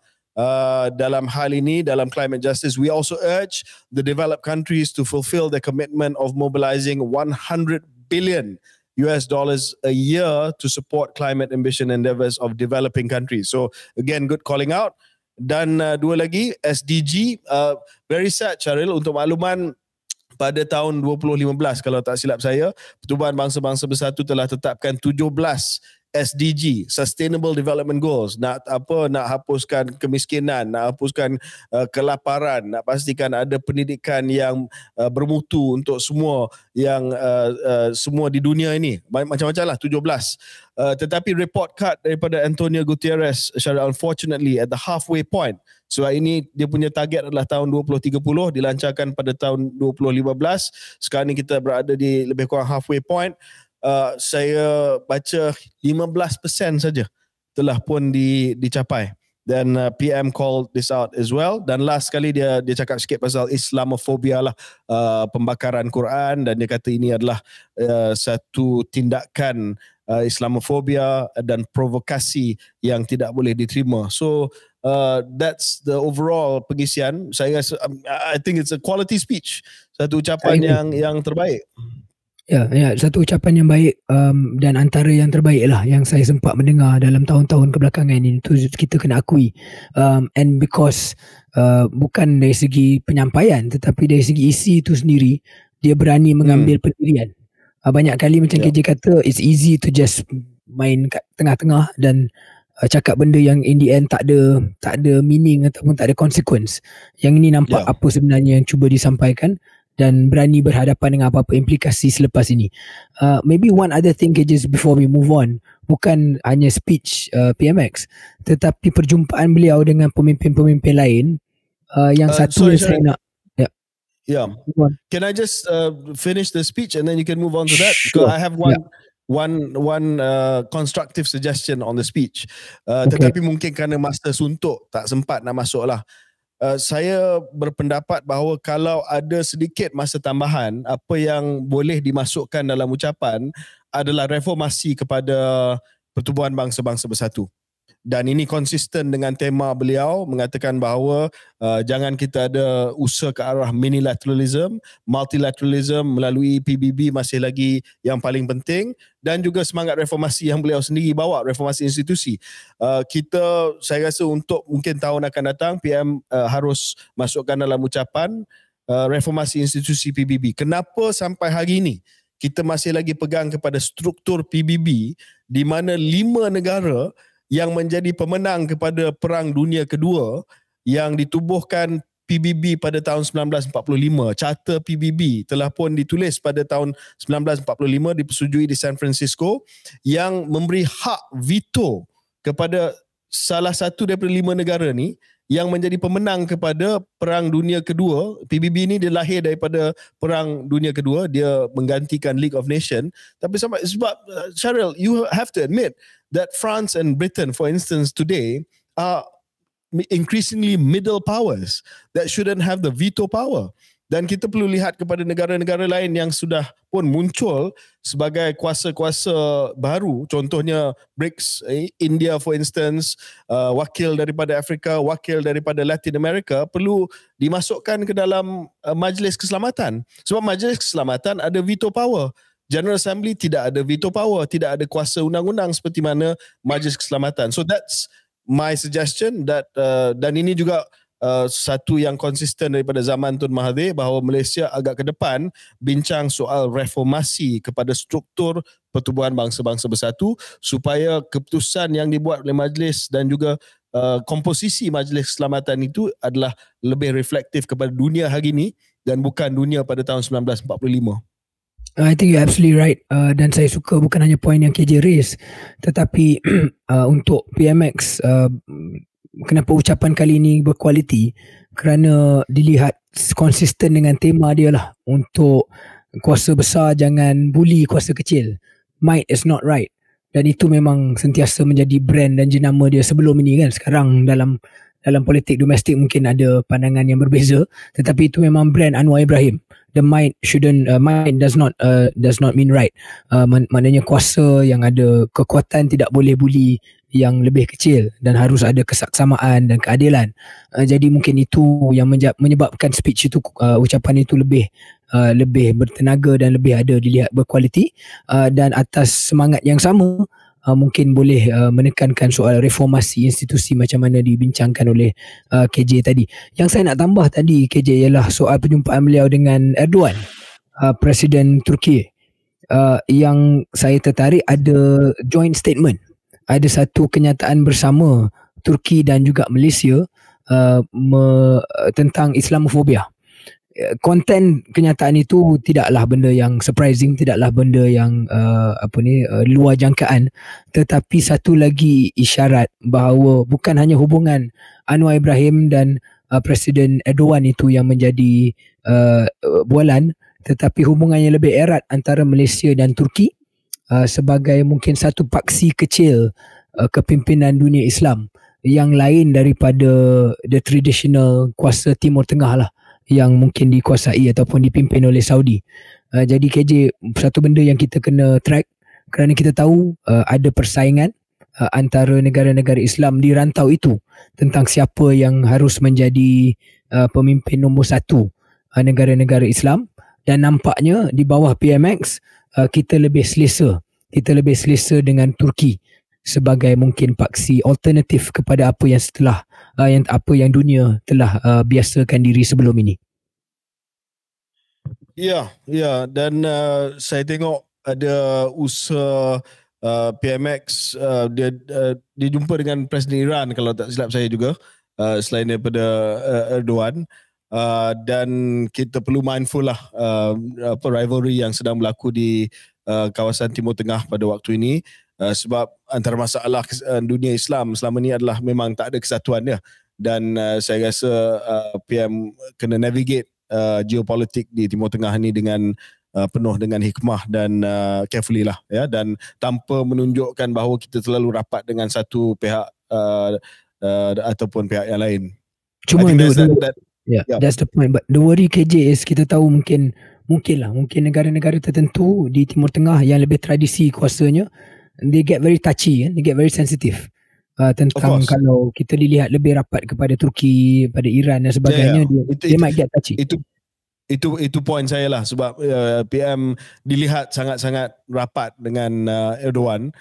dalam hal ini, dalam climate justice, we also urge the developed countries to fulfill their commitment of mobilizing $100 billion a year to support climate ambition endeavors of developing countries. So again, good calling out. Dan dua lagi, SDG, very sad, Syaril, untuk makluman, pada tahun 2015 kalau tak silap saya, Pertubuhan Bangsa-Bangsa Bersatu telah tetapkan 17 SDG, Sustainable Development Goals, nak hapuskan kemiskinan, nak hapuskan kelaparan, nak pastikan ada pendidikan yang bermutu untuk semua yang semua di dunia ini, macam-macam lah, 17. Tetapi report card daripada Antonio Guterres, unfortunately at the halfway point, sebab ini dia punya target adalah tahun 2030, dilancarkan pada tahun 2015. Sekarang ni kita berada di lebih kurang halfway point. Saya baca 15% saja telah pun dicapai. Dan PM called this out as well. Dan last sekali dia cakap sikit pasal Islamophobia lah, pembakaran Quran, dan dia kata ini adalah satu tindakan Islamophobia dan provokasi yang tidak boleh diterima. So that's the overall pengisian. I think it's a quality speech, satu ucapan yang terbaik. Ya, satu ucapan yang baik, dan antara yang terbaik lah yang saya sempat mendengar dalam tahun-tahun kebelakangan ini, itu kita kena akui. And because bukan dari segi penyampaian, tetapi dari segi isi itu sendiri, dia berani mengambil pendirian. Banyak kali macam KJ kata, it's easy to just main kat tengah-tengah dan cakap benda yang in the end tak ada meaning ataupun tak ada consequence. Yang ini nampak apa sebenarnya yang cuba disampaikan, dan berani berhadapan dengan apa-apa implikasi selepas ini. Maybe one other thing just before we move on, bukan hanya speech PMX, tetapi perjumpaan beliau dengan pemimpin-pemimpin lain Yang satu sorry, yang saya nak. Yeah. Can I just finish the speech and then you can move on to that? Sure. Because I have one constructive suggestion on the speech. Okay. Tetapi mungkin kerana masa suntuk tak sempat nak masuk lah. Saya berpendapat bahawa kalau ada sedikit masa tambahan, apa yang boleh dimasukkan dalam ucapan adalah reformasi kepada Pertubuhan Bangsa-Bangsa Bersatu. Dan ini konsisten dengan tema beliau mengatakan bahawa jangan kita ada usaha ke arah minilateralism, multilateralism melalui PBB masih lagi yang paling penting, dan juga semangat reformasi yang beliau sendiri bawa, reformasi institusi. Saya rasa untuk mungkin tahun akan datang PM harus masukkan dalam ucapan reformasi institusi PBB. Kenapa sampai hari ini kita masih lagi pegang kepada struktur PBB di mana 5 negara yang menjadi pemenang kepada Perang Dunia Kedua yang ditubuhkan PBB pada tahun 1945. Charter PBB telah pun ditulis pada tahun 1945, dipersetujui di San Francisco, yang memberi hak veto kepada salah satu daripada 5 negara ni yang menjadi pemenang kepada Perang Dunia Kedua. PBB ni dia lahir daripada Perang Dunia Kedua, dia menggantikan League of Nations. Tapi sebab Syaril, you have to admit that France and Britain, for instance, today are increasingly middle powers that shouldn't have the veto power. Dan kita perlu lihat kepada negara-negara lain yang sudah pun muncul sebagai kuasa-kuasa baru. Contohnya BRICS, India for instance, wakil daripada Afrika, wakil daripada Latin America, perlu dimasukkan ke dalam Majlis Keselamatan. Sebab Majlis Keselamatan ada veto power. General Assembly tidak ada veto power, tidak ada kuasa undang-undang seperti mana Majlis Keselamatan. So that's my suggestion, that dan ini juga satu yang konsisten daripada zaman Tun Mahathir, bahawa Malaysia agak ke depan bincang soal reformasi kepada struktur Pertubuhan Bangsa-Bangsa Bersatu supaya keputusan yang dibuat oleh majlis dan juga komposisi Majlis Keselamatan itu adalah lebih reflektif kepada dunia hari ini dan bukan dunia pada tahun 1945. I think you're absolutely right, dan saya suka bukan hanya poin yang KJ raise, tetapi untuk PMX, kenapa ucapan kali ini berkualiti, kerana dilihat konsisten dengan tema dia lah, untuk kuasa besar jangan bully kuasa kecil, might is not right, dan itu memang sentiasa menjadi brand dan jenama dia sebelum ini kan. Sekarang dalam politik domestik mungkin ada pandangan yang berbeza, tetapi itu memang brand Anwar Ibrahim. The might does not mean right. Maknanya kuasa yang ada kekuatan tidak boleh bully yang lebih kecil, dan harus ada kesaksamaan dan keadilan. Jadi mungkin itu yang menyebabkan speech itu, ucapan itu lebih bertenaga dan lebih ada dilihat berkualiti, dan atas semangat yang sama mungkin boleh menekankan soal reformasi institusi macam mana dibincangkan oleh KJ tadi. Yang saya nak tambah tadi KJ ialah soal perjumpaan beliau dengan Erdogan, Presiden Turki, yang saya tertarik ada joint statement, ada satu kenyataan bersama Turki dan juga Malaysia tentang Islamofobia. Konten kenyataan itu tidaklah benda yang surprising, tidaklah benda yang luar jangkaan, tetapi satu lagi isyarat bahawa bukan hanya hubungan Anwar Ibrahim dan Presiden Erdogan itu yang menjadi bualan, tetapi hubungan yang lebih erat antara Malaysia dan Turki sebagai mungkin satu paksi kecil kepimpinan dunia Islam yang lain daripada the traditional kuasa Timur Tengah lah, yang mungkin dikuasai ataupun dipimpin oleh Saudi. Jadi KJ, satu benda yang kita kena track, kerana kita tahu ada persaingan antara negara-negara Islam di rantau itu tentang siapa yang harus menjadi pemimpin nombor satu negara-negara Islam, dan nampaknya di bawah PMX kita lebih selesa dengan Turki sebagai mungkin paksi alternatif kepada apa yang setelah yang dunia telah biasakan diri sebelum ini. Ya, dan saya tengok ada usaha PMX, dia jumpa dengan Presiden Iran kalau tak silap saya juga, selain daripada Erdogan, dan kita perlu mindful lah rivalry yang sedang berlaku di kawasan Timur Tengah pada waktu ini. Sebab antara masalah dunia Islam selama ni adalah memang tak ada kesatuan dia. dan saya rasa PM kena navigate geopolitik di Timur Tengah ni dengan penuh dengan hikmah dan carefully lah ya, dan tanpa menunjukkan bahawa kita terlalu rapat dengan satu pihak ataupun pihak yang lain. Cuma I think that's the point. But the worry KJ is kita tahu mungkin negara-negara tertentu di Timur Tengah yang lebih tradisi kuasanya, they get very touchy, they get very sensitive tentang kalau kita dilihat lebih rapat kepada Turki, pada Iran dan sebagainya, dia might get touchy. Itu point saya lah, sebab PM dilihat sangat-sangat rapat dengan Erdogan,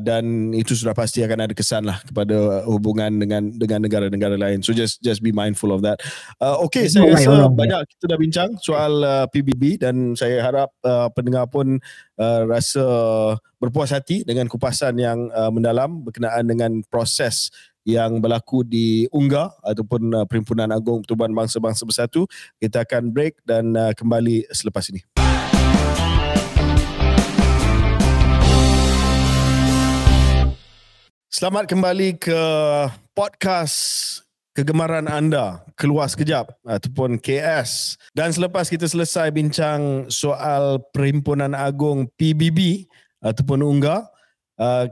dan itu sudah pasti akan ada kesan lah kepada hubungan dengan negara-negara lain. So just be mindful of that. Okay, saya rasa banyak kita dah bincang soal PBB, dan saya harap pendengar pun rasa berpuas hati dengan kupasan yang mendalam berkenaan dengan proses yang berlaku di UNGA ataupun Perhimpunan Agung Pertubuhan Bangsa-Bangsa Bersatu. Kita akan break dan kembali selepas ini. Selamat kembali ke podcast kegemaran anda, Keluar Sekejap ataupun KS. Dan selepas kita selesai bincang soal Perhimpunan Agung PBB ataupun UNGA,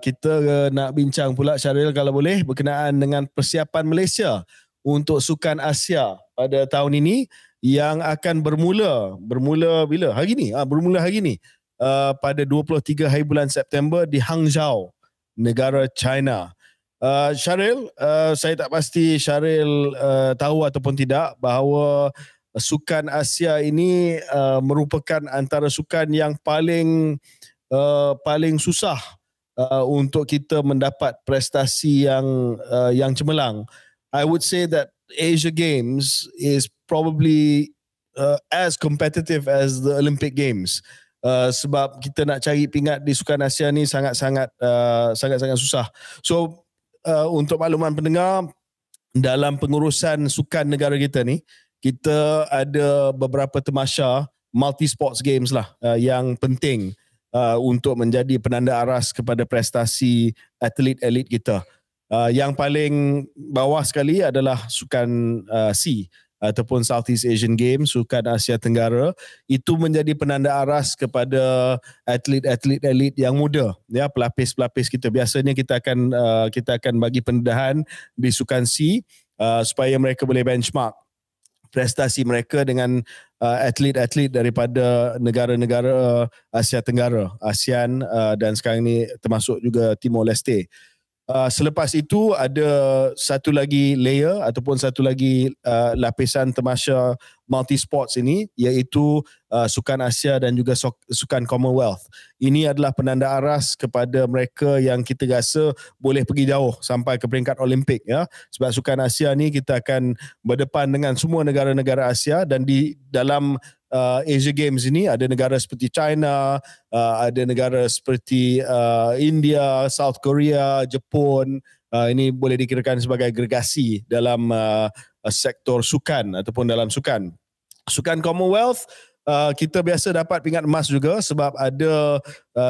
kita nak bincang pula, Syaril, kalau boleh, berkenaan dengan persiapan Malaysia untuk Sukan Asia pada tahun ini yang akan bermula bila? Hari ni. Bermula hari ni pada 23 hari bulan September di Hangzhou, negara China. Syaril, saya tak pasti Syaril tahu ataupun tidak bahawa Sukan Asia ini merupakan antara sukan yang paling susah untuk kita mendapat prestasi yang cemerlang. I would say that Asia Games is probably as competitive as the Olympic Games. Sebab kita nak cari pingat di Sukan Asia ni sangat-sangat susah. So untuk makluman pendengar, dalam pengurusan sukan negara kita ni, kita ada beberapa temasya multi sports games lah yang penting untuk menjadi penanda aras kepada prestasi atlet-atlet kita. Yang paling bawah sekali adalah Sukan C ataupun Southeast Asian Games, Sukan Asia Tenggara. Itu menjadi penanda aras kepada atlet-atlet yang muda, ya, pelapis-pelapis kita. Biasanya kita akan bagi pendedahan di Sukan C supaya mereka boleh benchmark prestasi mereka dengan atlet-atlet daripada negara-negara Asia Tenggara, ASEAN, dan sekarang ni termasuk juga Timor Leste. Selepas itu ada satu lagi layer ataupun satu lagi lapisan temasya multi sports ini, iaitu Sukan Asia dan juga Sukan Commonwealth. Ini adalah penanda aras kepada mereka yang kita rasa boleh pergi jauh sampai ke peringkat Olimpik, ya. Sebab Sukan Asia ni kita akan berdepan dengan semua negara-negara Asia, dan di dalam Asia Games ini ada negara seperti China, ada negara seperti India, South Korea, Jepun. Ini boleh dikirakan sebagai agregasi dalam sektor sukan ataupun dalam sukan. Sukan Commonwealth, kita biasa dapat pingat emas juga sebab ada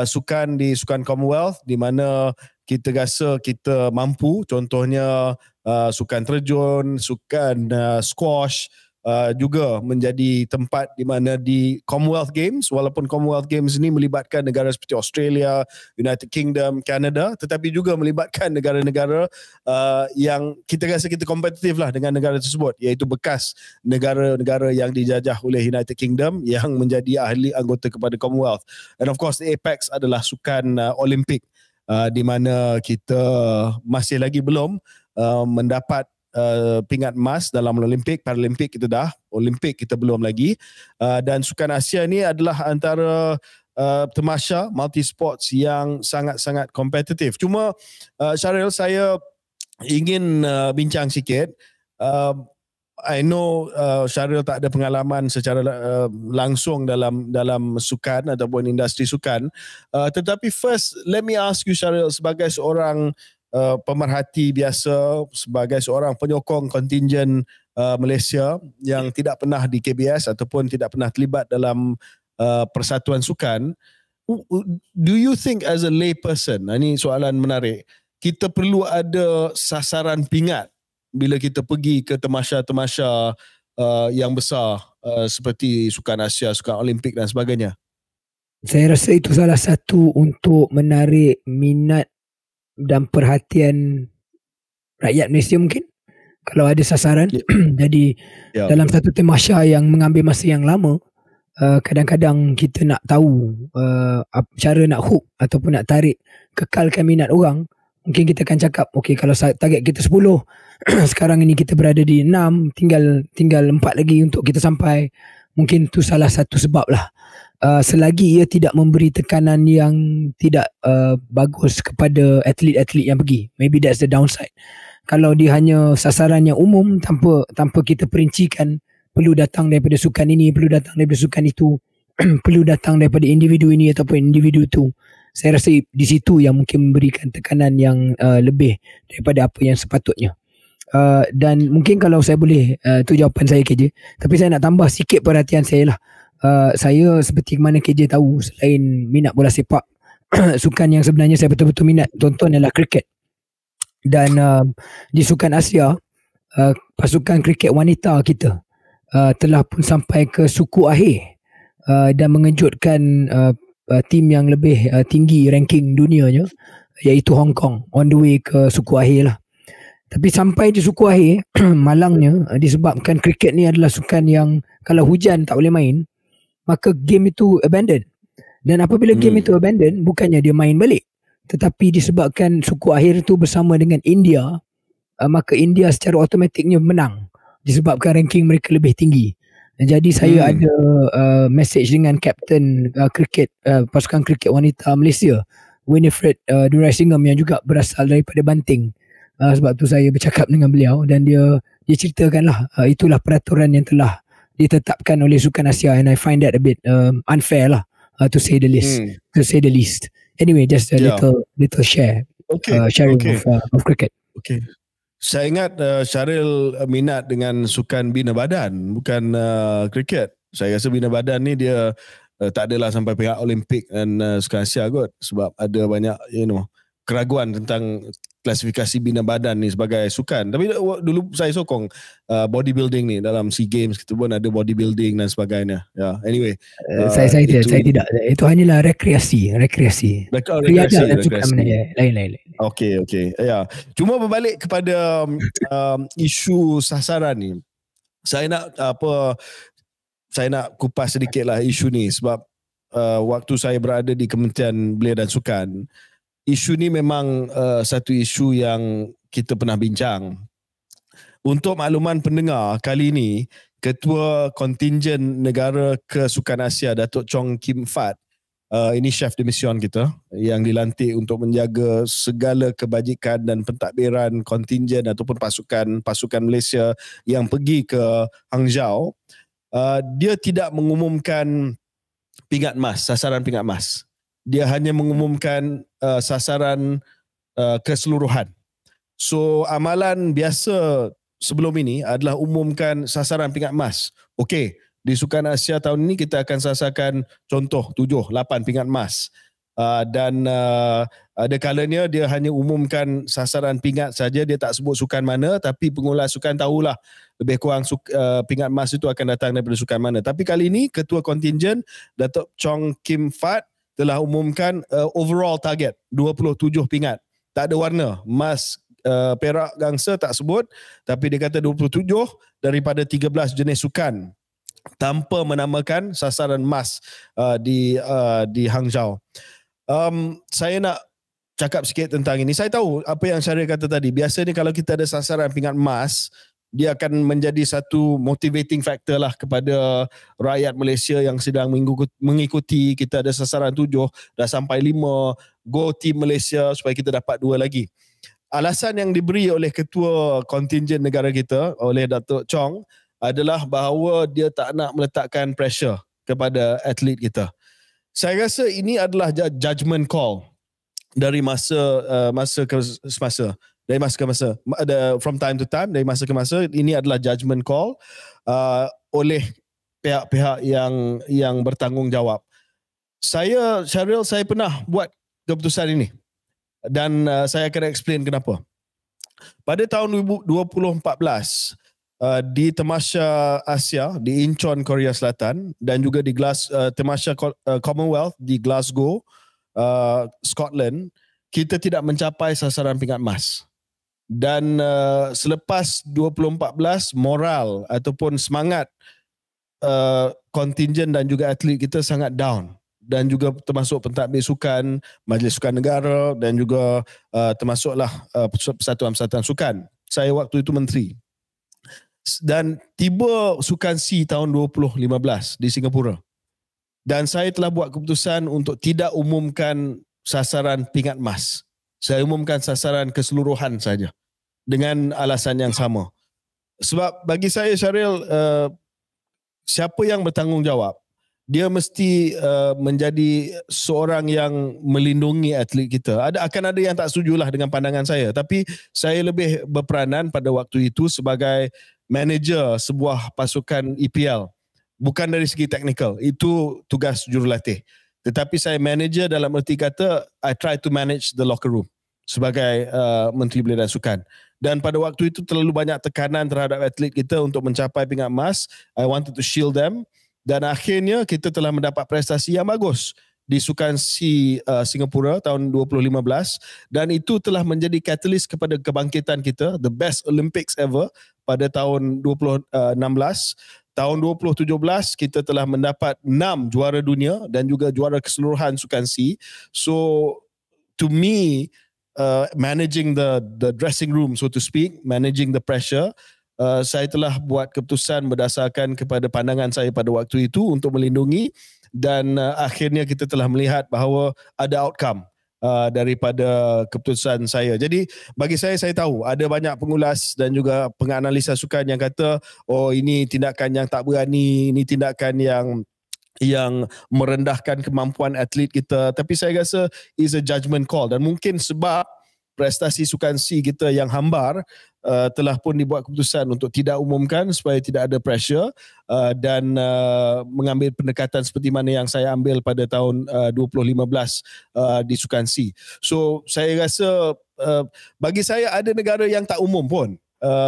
sukan di Sukan Commonwealth di mana kita rasa kita mampu. Contohnya sukan terjun, sukan squash, juga menjadi tempat di mana di Commonwealth Games, walaupun Commonwealth Games ini melibatkan negara seperti Australia, United Kingdom, Canada, tetapi juga melibatkan negara-negara yang kita rasa kita kompetitif lah dengan negara tersebut, iaitu bekas negara-negara yang dijajah oleh United Kingdom yang menjadi ahli anggota kepada Commonwealth. And of course, the apex adalah Sukan Olimpik, di mana kita masih lagi belum mendapat pingat emas dalam Olimpik. Paralimpik kita dah, Olimpik kita belum lagi. Dan Sukan Asia ni adalah antara temasya multi sports yang sangat-sangat kompetitif. Cuma Syaril, saya ingin bincang sikit. I know Syaril tak ada pengalaman secara langsung dalam sukan ataupun industri sukan. Tetapi first, let me ask you, Syaril, sebagai seorang pemerhati biasa, sebagai seorang penyokong kontingen Malaysia yang tidak pernah di KBS ataupun tidak pernah terlibat dalam persatuan sukan, do you think as a lay person, ini soalan menarik, kita perlu ada sasaran pingat bila kita pergi ke temasya-temasya yang besar seperti Sukan Asia, Sukan Olimpik dan sebagainya? Saya rasa itu salah satu untuk menarik minat dan perhatian rakyat Malaysia mungkin. Kalau ada sasaran. Jadi dalam satu temasya yang mengambil masa yang lama, kadang-kadang kita nak tahu cara nak hook ataupun nak tarik, kekalkan minat orang. Mungkin kita akan cakap, okay, kalau target kita 10, sekarang ini kita berada di 6, tinggal 4 lagi untuk kita sampai. Mungkin itu salah satu sebab lah. Selagi ia tidak memberi tekanan yang tidak bagus kepada atlet-atlet yang pergi, maybe that's the downside. Kalau dia hanya sasaran yang umum tanpa kita perincikan, perlu datang daripada sukan ini, perlu datang daripada sukan itu, perlu datang daripada individu ini ataupun individu itu, saya rasa di situ yang mungkin memberikan tekanan yang lebih daripada apa yang sepatutnya. Dan mungkin kalau saya boleh, itu jawapan saya KJ, tapi saya nak tambah sikit perhatian saya lah. Saya seperti mana KJ tahu, selain minat bola sepak, sukan yang sebenarnya saya betul-betul minat tonton adalah kriket. Dan di Sukan Asia, pasukan kriket wanita kita telah pun sampai ke suku akhir dan mengejutkan tim yang lebih tinggi ranking dunianya, iaitu Hong Kong, on the way ke suku akhir lah. Tapi sampai di suku akhir, malangnya disebabkan kriket ni adalah sukan yang kalau hujan tak boleh main, maka game itu abandon. Dan apabila game itu abandon, bukannya dia main balik, tetapi disebabkan suku akhir itu bersama dengan India, maka India secara automatiknya menang disebabkan ranking mereka lebih tinggi. Jadi saya ada message dengan kapten kriket pasukan kriket wanita Malaysia, Winifred Duraisingham, yang juga berasal daripada Banting. Sebab tu saya bercakap dengan beliau dan dia ceritakanlah itulah peraturan yang telah ditetapkan oleh Sukan Asia, and I find that a bit unfair lah, to say the least. Anyway, just a little share. Sharing of cricket. Okay. Saya ingat Syaril minat dengan sukan bina badan, bukan kriket. Saya rasa bina badan ni dia tak adalah sampai pihak Olimpik dan Sukan Asia kot, sebab ada banyak keraguan tentang klasifikasi bina badan ni sebagai sukan. Tapi dulu saya sokong bodybuilding ni, dalam SEA Games kita pun ada bodybuilding dan sebagainya. Anyway, saya tidak. Itu hanyalah rekreasi. Rekreasi dan sukan lain-lain. Okay. Cuma berbalik kepada isu sasaran ni. Saya nak kupas sedikit lah isu ni, sebab waktu saya berada di Kementerian Belia dan Sukan, isu ni memang satu isu yang kita pernah bincang. Untuk makluman pendengar, kali ini Ketua Kontingen Negara ke Sukan Asia, Datuk Chong Kim Fat, ini chef de mission kita yang dilantik untuk menjaga segala kebajikan dan pentadbiran kontingen ataupun pasukan Malaysia yang pergi ke Hangzhou. Dia tidak mengumumkan pingat emas, sasaran pingat emas. Dia hanya mengumumkan sasaran keseluruhan. So amalan biasa sebelum ini adalah umumkan sasaran pingat emas. Okey, di Sukan Asia tahun ini kita akan sasarkan contoh 7, 8 pingat emas. Dan ada kalanya dia hanya umumkan sasaran pingat saja, dia tak sebut sukan mana, tapi pengulas sukan tahulah lebih kurang pingat emas itu akan datang daripada sukan mana. Tapi kali ini Ketua Kontingen Datuk Chong Kim Fat telah umumkan overall target 27 pingat. Tak ada warna, emas, perak, gangsa tak sebut, tapi dia kata 27 daripada 13 jenis sukan tanpa menamakan sasaran emas di Hangzhou. Saya nak cakap sikit tentang ini. Saya tahu apa yang Syaril kata tadi. Biasanya kalau kita ada sasaran pingat emas, dia akan menjadi satu motivating factor lah kepada rakyat Malaysia yang sedang mengikuti. Kita ada sasaran 7, dah sampai 5, go team Malaysia supaya kita dapat 2 lagi. Alasan yang diberi oleh Ketua Kontingen Negara kita, oleh Datuk Chong, adalah bahawa dia tak nak meletakkan pressure kepada atlet kita. Saya rasa ini adalah judgement call dari masa ke semasa. Dari masa ke masa, from time to time, dari masa ke masa, ini adalah judgement call oleh pihak-pihak yang bertanggungjawab. Syaril, saya pernah buat keputusan ini dan saya akan explain kenapa. Pada tahun 2014 di Tamasya Asia di Incheon, Korea Selatan, dan juga di Tamasya Commonwealth di Glasgow, Scotland, kita tidak mencapai sasaran pingat emas. Dan selepas 2014, moral ataupun semangat kontingen dan juga atlet kita sangat down, dan juga termasuk pentadbir sukan, Majlis Sukan Negara, dan juga termasuklah Persatuan Sukan. Saya waktu itu menteri. Dan tiba Sukan C tahun 2015 di Singapura. Dan saya telah buat keputusan untuk tidak umumkan sasaran pingat emas. Saya umumkan sasaran keseluruhan saja dengan alasan yang sama. Sebab bagi saya, Syaril, siapa yang bertanggungjawab, dia mesti menjadi seorang yang melindungi atlet kita. Akan ada yang tak setujulah dengan pandangan saya, tapi saya lebih berperanan pada waktu itu sebagai manager sebuah pasukan EPL. Bukan dari segi teknikal, itu tugas jurulatih. Tetapi saya manager dalam erti kata, I try to manage the locker room sebagai Menteri Belia dan Sukan. Dan pada waktu itu terlalu banyak tekanan terhadap atlet kita untuk mencapai pingat emas. I wanted to shield them. Dan akhirnya kita telah mendapat prestasi yang bagus di Sukan C Singapura tahun 2015. Dan itu telah menjadi catalyst kepada kebangkitan kita, the best Olympics ever pada tahun 2016. Tahun 2017 kita telah mendapat 6 juara dunia dan juga juara keseluruhan Sukan C. So to me, managing the dressing room, so to speak, managing the pressure, saya telah buat keputusan berdasarkan kepada pandangan saya pada waktu itu untuk melindungi, dan akhirnya kita telah melihat bahawa ada outcome daripada keputusan saya. Jadi bagi saya tahu ada banyak pengulas dan juga penganalisa sukan yang kata, oh ini tindakan yang tak berani, ini tindakan yang merendahkan kemampuan atlet kita. Tapi saya rasa is a judgment call, dan mungkin sebab prestasi Sukan C kita yang hambar, telah pun dibuat keputusan untuk tidak umumkan supaya tidak ada pressure, dan mengambil pendekatan seperti mana yang saya ambil pada tahun 2015 di Sukan C. So saya rasa bagi saya ada negara yang tak umum pun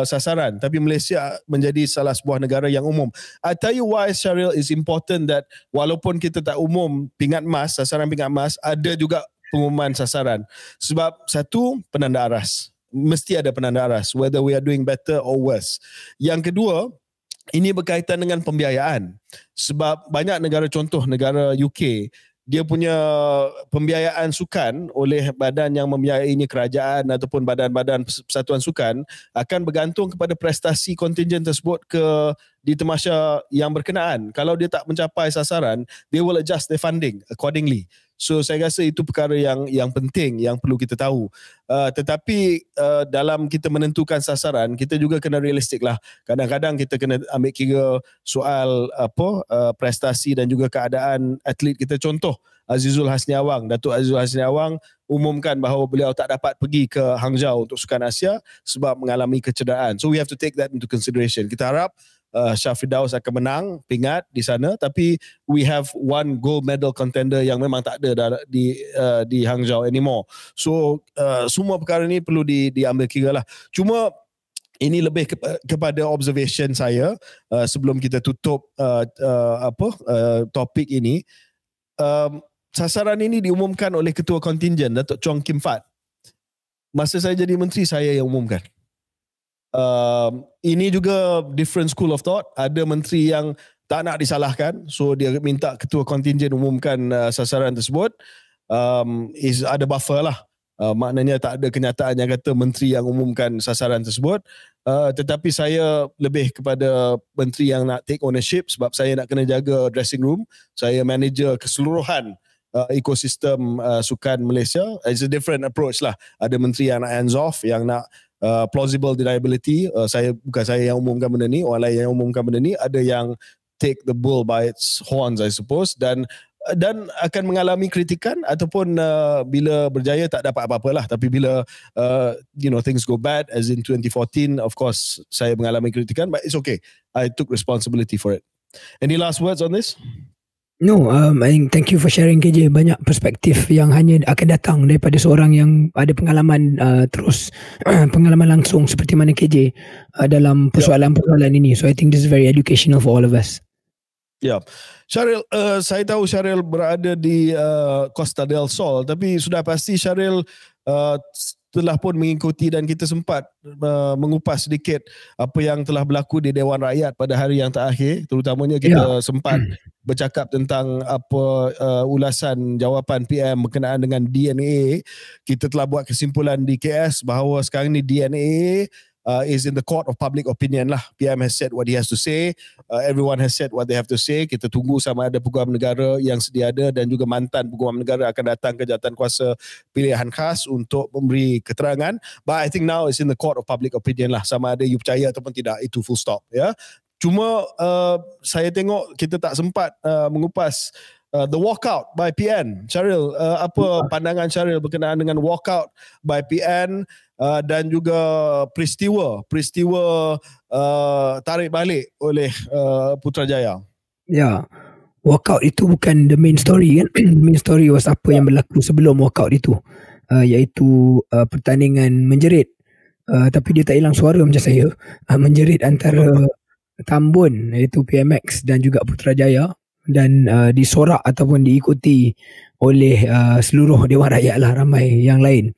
sasaran, tapi Malaysia menjadi salah sebuah negara yang umum. I tell you why, Syaril, is important that walaupun kita tak umum pingat emas, sasaran pingat emas, ada juga pengumuman sasaran. Sebab satu, penanda aras. Mesti ada penanda aras, whether we are doing better or worse. Yang kedua, ini berkaitan dengan pembiayaan. Sebab banyak negara, contoh negara UK, dia punya pembiayaan sukan oleh badan yang membiayainya, kerajaan ataupun badan-badan persatuan sukan, akan bergantung kepada prestasi kontingen tersebut di Tamasya yang berkenaan. Kalau dia tak mencapai sasaran, they will adjust their funding accordingly. So saya rasa itu perkara yang penting yang perlu kita tahu. Tetapi dalam kita menentukan sasaran, kita juga kena realistik lah. Kadang-kadang kita kena ambil kira soal prestasi dan juga keadaan atlet kita. Contoh Azizul Hasni Awang, Datuk Azizul Hasni Awang umumkan bahawa beliau tak dapat pergi ke Hangzhou untuk Sukan Asia sebab mengalami kecederaan. So we have to take that into consideration. Kita harap Shah Firdaus akan menang pingat di sana, tapi we have one gold medal contender yang memang tak ada di Hangzhou anymore. So semua perkara ni perlu diambil kira lah. Cuma ini lebih kepada observation saya sebelum kita tutup topik ini. Sasaran ini diumumkan oleh Ketua Kontingen Datuk Chong Kim Fat. Masa saya jadi menteri, saya yang umumkan. Ini juga different school of thought. Ada menteri yang tak nak disalahkan, so dia minta Ketua Kontingen umumkan sasaran tersebut. Ada buffer lah. Maknanya tak ada kenyataan yang kata menteri yang umumkan sasaran tersebut. Tetapi saya lebih kepada menteri yang nak take ownership, sebab saya nak kena jaga dressing room. Saya manager keseluruhan ekosistem sukan Malaysia. It's a different approach lah. Ada menteri yang nak hands off, yang nak plausible deniability. Bukan saya yang umumkan benda ni, orang lain yang umumkan benda ni. Ada yang take the bull by its horns, I suppose, dan akan mengalami kritikan, ataupun bila berjaya tak dapat apa-apa lah. Tapi bila things go bad, as in 2014, of course saya mengalami kritikan, but it's okay. I took responsibility for it. Any last words on this? No, thank you for sharing KJ. Banyak perspektif yang hanya akan datang daripada seorang yang ada pengalaman terus pengalaman langsung seperti mana KJ dalam persoalan-persoalan ini. So I think this is very educational for all of us. Ya, Syaril, saya tahu Syaril berada di Costa del Sol, tapi sudah pasti Syaril telah pun mengikuti dan kita sempat mengupas sedikit apa yang telah berlaku di Dewan Rakyat pada hari yang terakhir, terutamanya kita sempat bercakap tentang apa ulasan jawapan PM berkenaan dengan DNA. Kita telah buat kesimpulan di KS bahawa sekarang ni DNA is in the court of public opinion lah. PM has said what he has to say. Everyone has said what they have to say. Kita tunggu sama ada peguam negara yang sedia ada dan juga mantan peguam negara akan datang ke Jawatankuasa Pilihan Khas untuk memberi keterangan. But I think now it's in the court of public opinion lah. Sama ada you percaya ataupun tidak, itu full stop. Ya. Cuma saya tengok kita tak sempat mengupas the walkout by PN. Syaril, apa pandangan Syaril berkenaan dengan walkout by PN dan juga peristiwa tarik balik oleh Putrajaya? Ya, walkout itu bukan the main story kan. The main story was apa yang berlaku sebelum walkout itu, iaitu pertandingan menjerit. Tapi dia tak hilang suara macam saya. Menjerit antara Tambun iaitu PMX dan juga Putrajaya, dan disorak ataupun diikuti oleh seluruh Dewan Rakyat lah, ramai yang lain.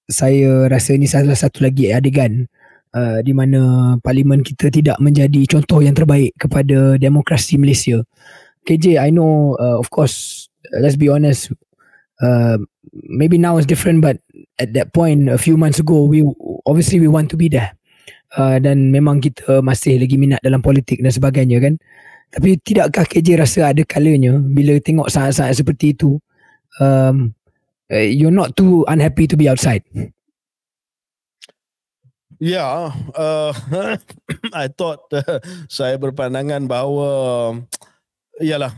Saya rasa ini salah satu lagi adegan di mana parlimen kita tidak menjadi contoh yang terbaik kepada demokrasi Malaysia. KJ, I know of course, let's be honest, maybe now it's different, but at that point a few months ago we want to be there. Dan memang kita masih lagi minat dalam politik dan sebagainya kan. Tapi tidakkah KJ rasa ada kalanya bila tengok saat-saat seperti itu, you're not too unhappy to be outside? Ya, I thought saya berpandangan bahawa ialah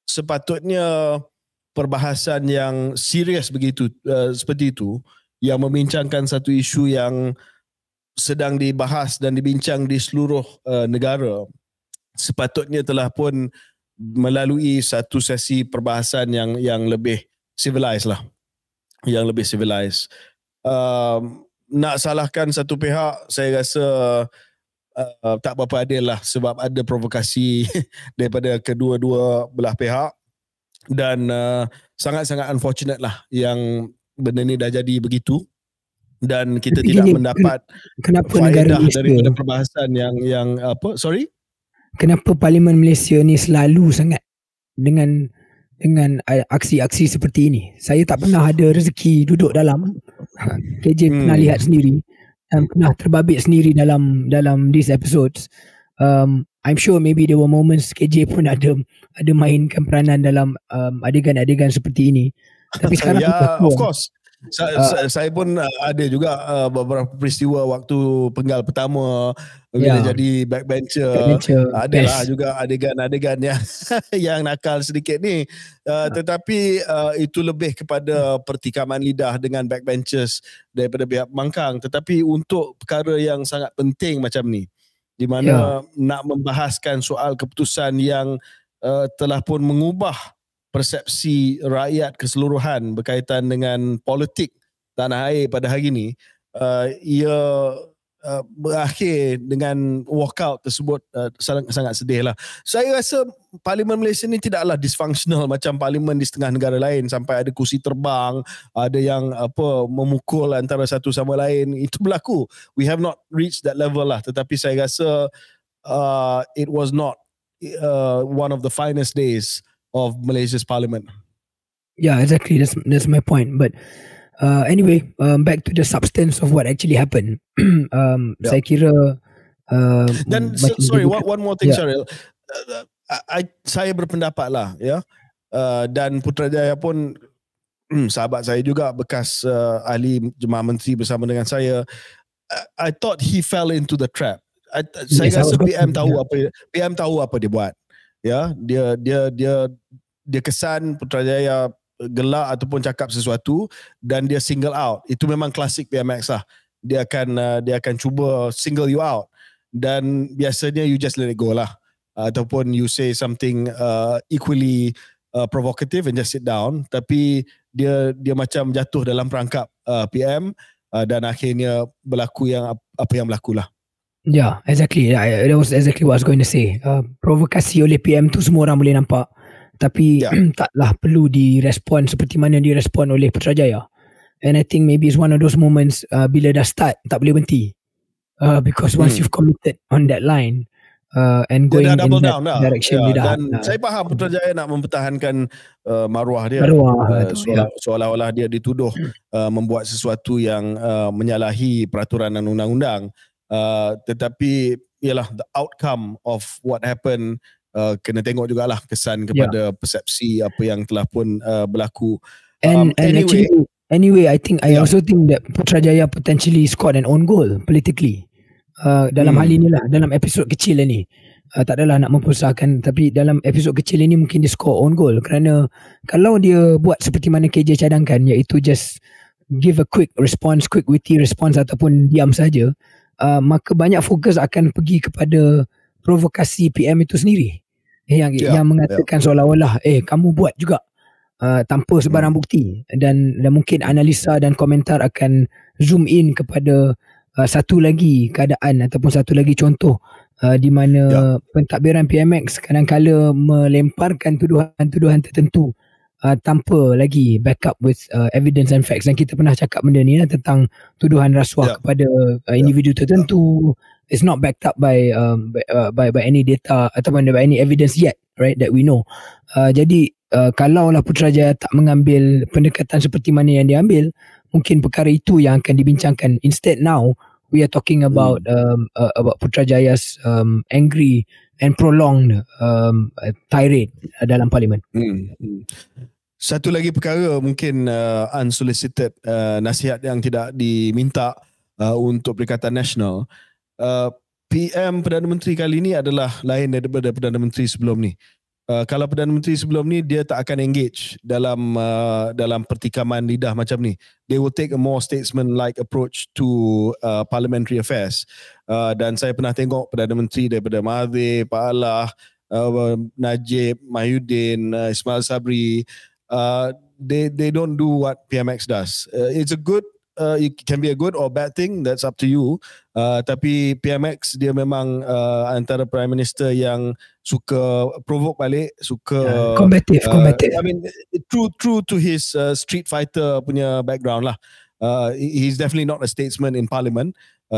sepatutnya perbahasan yang serius begitu seperti itu, yang membincangkan satu isu yang sedang dibahas dan dibincang di seluruh negara, sepatutnya telah pun melalui satu sesi perbahasan yang lebih civilized lah, yang lebih civilized. Nak salahkan satu pihak, saya rasa tak berapa adil lah, sebab ada provokasi daripada kedua-dua belah pihak, dan sangat-sangat unfortunate lah yang benda ni dah jadi begitu. Dan kita tidak mendapat faedah daripada perbahasan yang apa, sorry? Kenapa Parlimen Malaysia ni selalu sangat dengan aksi-aksi seperti ini? Saya tak pernah ada rezeki duduk dalam. KJ pernah lihat sendiri dan pernah terbabit sendiri dalam these episodes. I'm sure maybe there were moments KJ pun ada mainkan peranan dalam adegan-adegan seperti ini. Tapi sekarang of course. Saya pun ada juga beberapa peristiwa waktu penggal pertama bila jadi backbencher. Adalah juga adegan-adegan yang nakal sedikit ni. Tetapi itu lebih kepada pertikaman lidah dengan backbenchers daripada pihak pembangkang. Tetapi untuk perkara yang sangat penting macam ni, di mana nak membahaskan soal keputusan yang telah pun mengubah persepsi rakyat keseluruhan berkaitan dengan politik tanah air pada hari ini, ia berakhir dengan walkout tersebut, sangat sedih lah. Saya rasa Parlimen Malaysia ni tidaklah dysfunctional macam parlimen di setengah negara lain, sampai ada kursi terbang, ada yang memukul antara satu sama lain. Itu berlaku. We have not reached that level lah. Tetapi saya rasa it was not one of the finest days of Malaysia's parliament. Yeah, exactly. That's my point. But anyway, back to the substance of what actually happened. Saya kira. Dan sorry, one more thing, Syaril. Saya berpendapat lah, dan Putrajaya pun sahabat saya juga, bekas ahli jemaah menteri bersama dengan saya. I thought he fell into the trap. Saya rasa PM tahu apa dia buat. Ya, dia kesan Putrajaya gelak ataupun cakap sesuatu dan dia single out. Itu memang klasik PMX lah. Dia akan cuba single you out, dan biasanya you just let it go lah. ataupun you say something equally provocative and just sit down, tapi dia macam jatuh dalam perangkap PM dan akhirnya berlaku yang apa yang berlaku lah. Yeah, exactly. That was exactly what I was going to say. Provokasi oleh PM tu semua orang boleh nampak, tapi taklah perlu direspon seperti mana direspon oleh Putrajaya. And I think maybe it's one of those moments bila dah start tak boleh berhenti. Because once you've committed on that line and going in that direction, dan saya faham Putrajaya nak mempertahankan maruah dia. Seolah-olah dia dituduh membuat sesuatu yang menyalahi peraturan dan undang-undang. Tetapi ialah the outcome of what happened, kena tengok jugalah kesan kepada persepsi apa yang telah pun berlaku. And anyway, I also think that Putrajaya potentially scored an own goal politically. Dalam hal inilah, dalam episod kecil ni, tak adalah nak mempersahkan, tapi dalam episod kecil ini mungkin dia score own goal, kerana kalau dia buat seperti mana KJ cadangkan, iaitu just give a quick response, quick witty response ataupun diam saja, maka banyak fokus akan pergi kepada provokasi PM itu sendiri yang mengatakan seolah-olah kamu buat juga tanpa sebarang bukti, dan mungkin analisa dan komentar akan zoom in kepada satu lagi keadaan ataupun satu lagi contoh di mana pentadbiran PMX kadang-kala melemparkan tuduhan-tuduhan tertentu tanpa lagi backup with evidence and facts. Dan kita pernah cakap benda ni tentang tuduhan rasuah kepada individu tertentu. It's not backed up by any data ataupun by any evidence yet, right, that we know. Jadi kalaulah Putrajaya tak mengambil pendekatan seperti mana yang dia ambil, mungkin perkara itu yang akan dibincangkan. Instead now we are talking about Putrajaya's angry and prolonged tirade dalam parlimen. Satu lagi perkara mungkin unsolicited nasihat yang tidak diminta untuk Perikatan Nasional. PM Perdana Menteri kali ini adalah lain daripada Perdana Menteri sebelum ni. Kalau Perdana Menteri sebelum ni, dia tak akan engage dalam pertikaman lidah macam ni. They will take a more statesman-like approach to parliamentary affairs. Dan saya pernah tengok Perdana Menteri daripada Mahathir, Pak Allah, Najib, Mahyudin, Ismail Sabri, they don't do what PMX does. It's a good, it can be a good or bad thing, that's up to you. Tapi PMX dia memang antara Prime Minister yang suka provoke balik, suka combative. I mean, true to his street fighter punya background lah. He's definitely not a statesman in Parliament.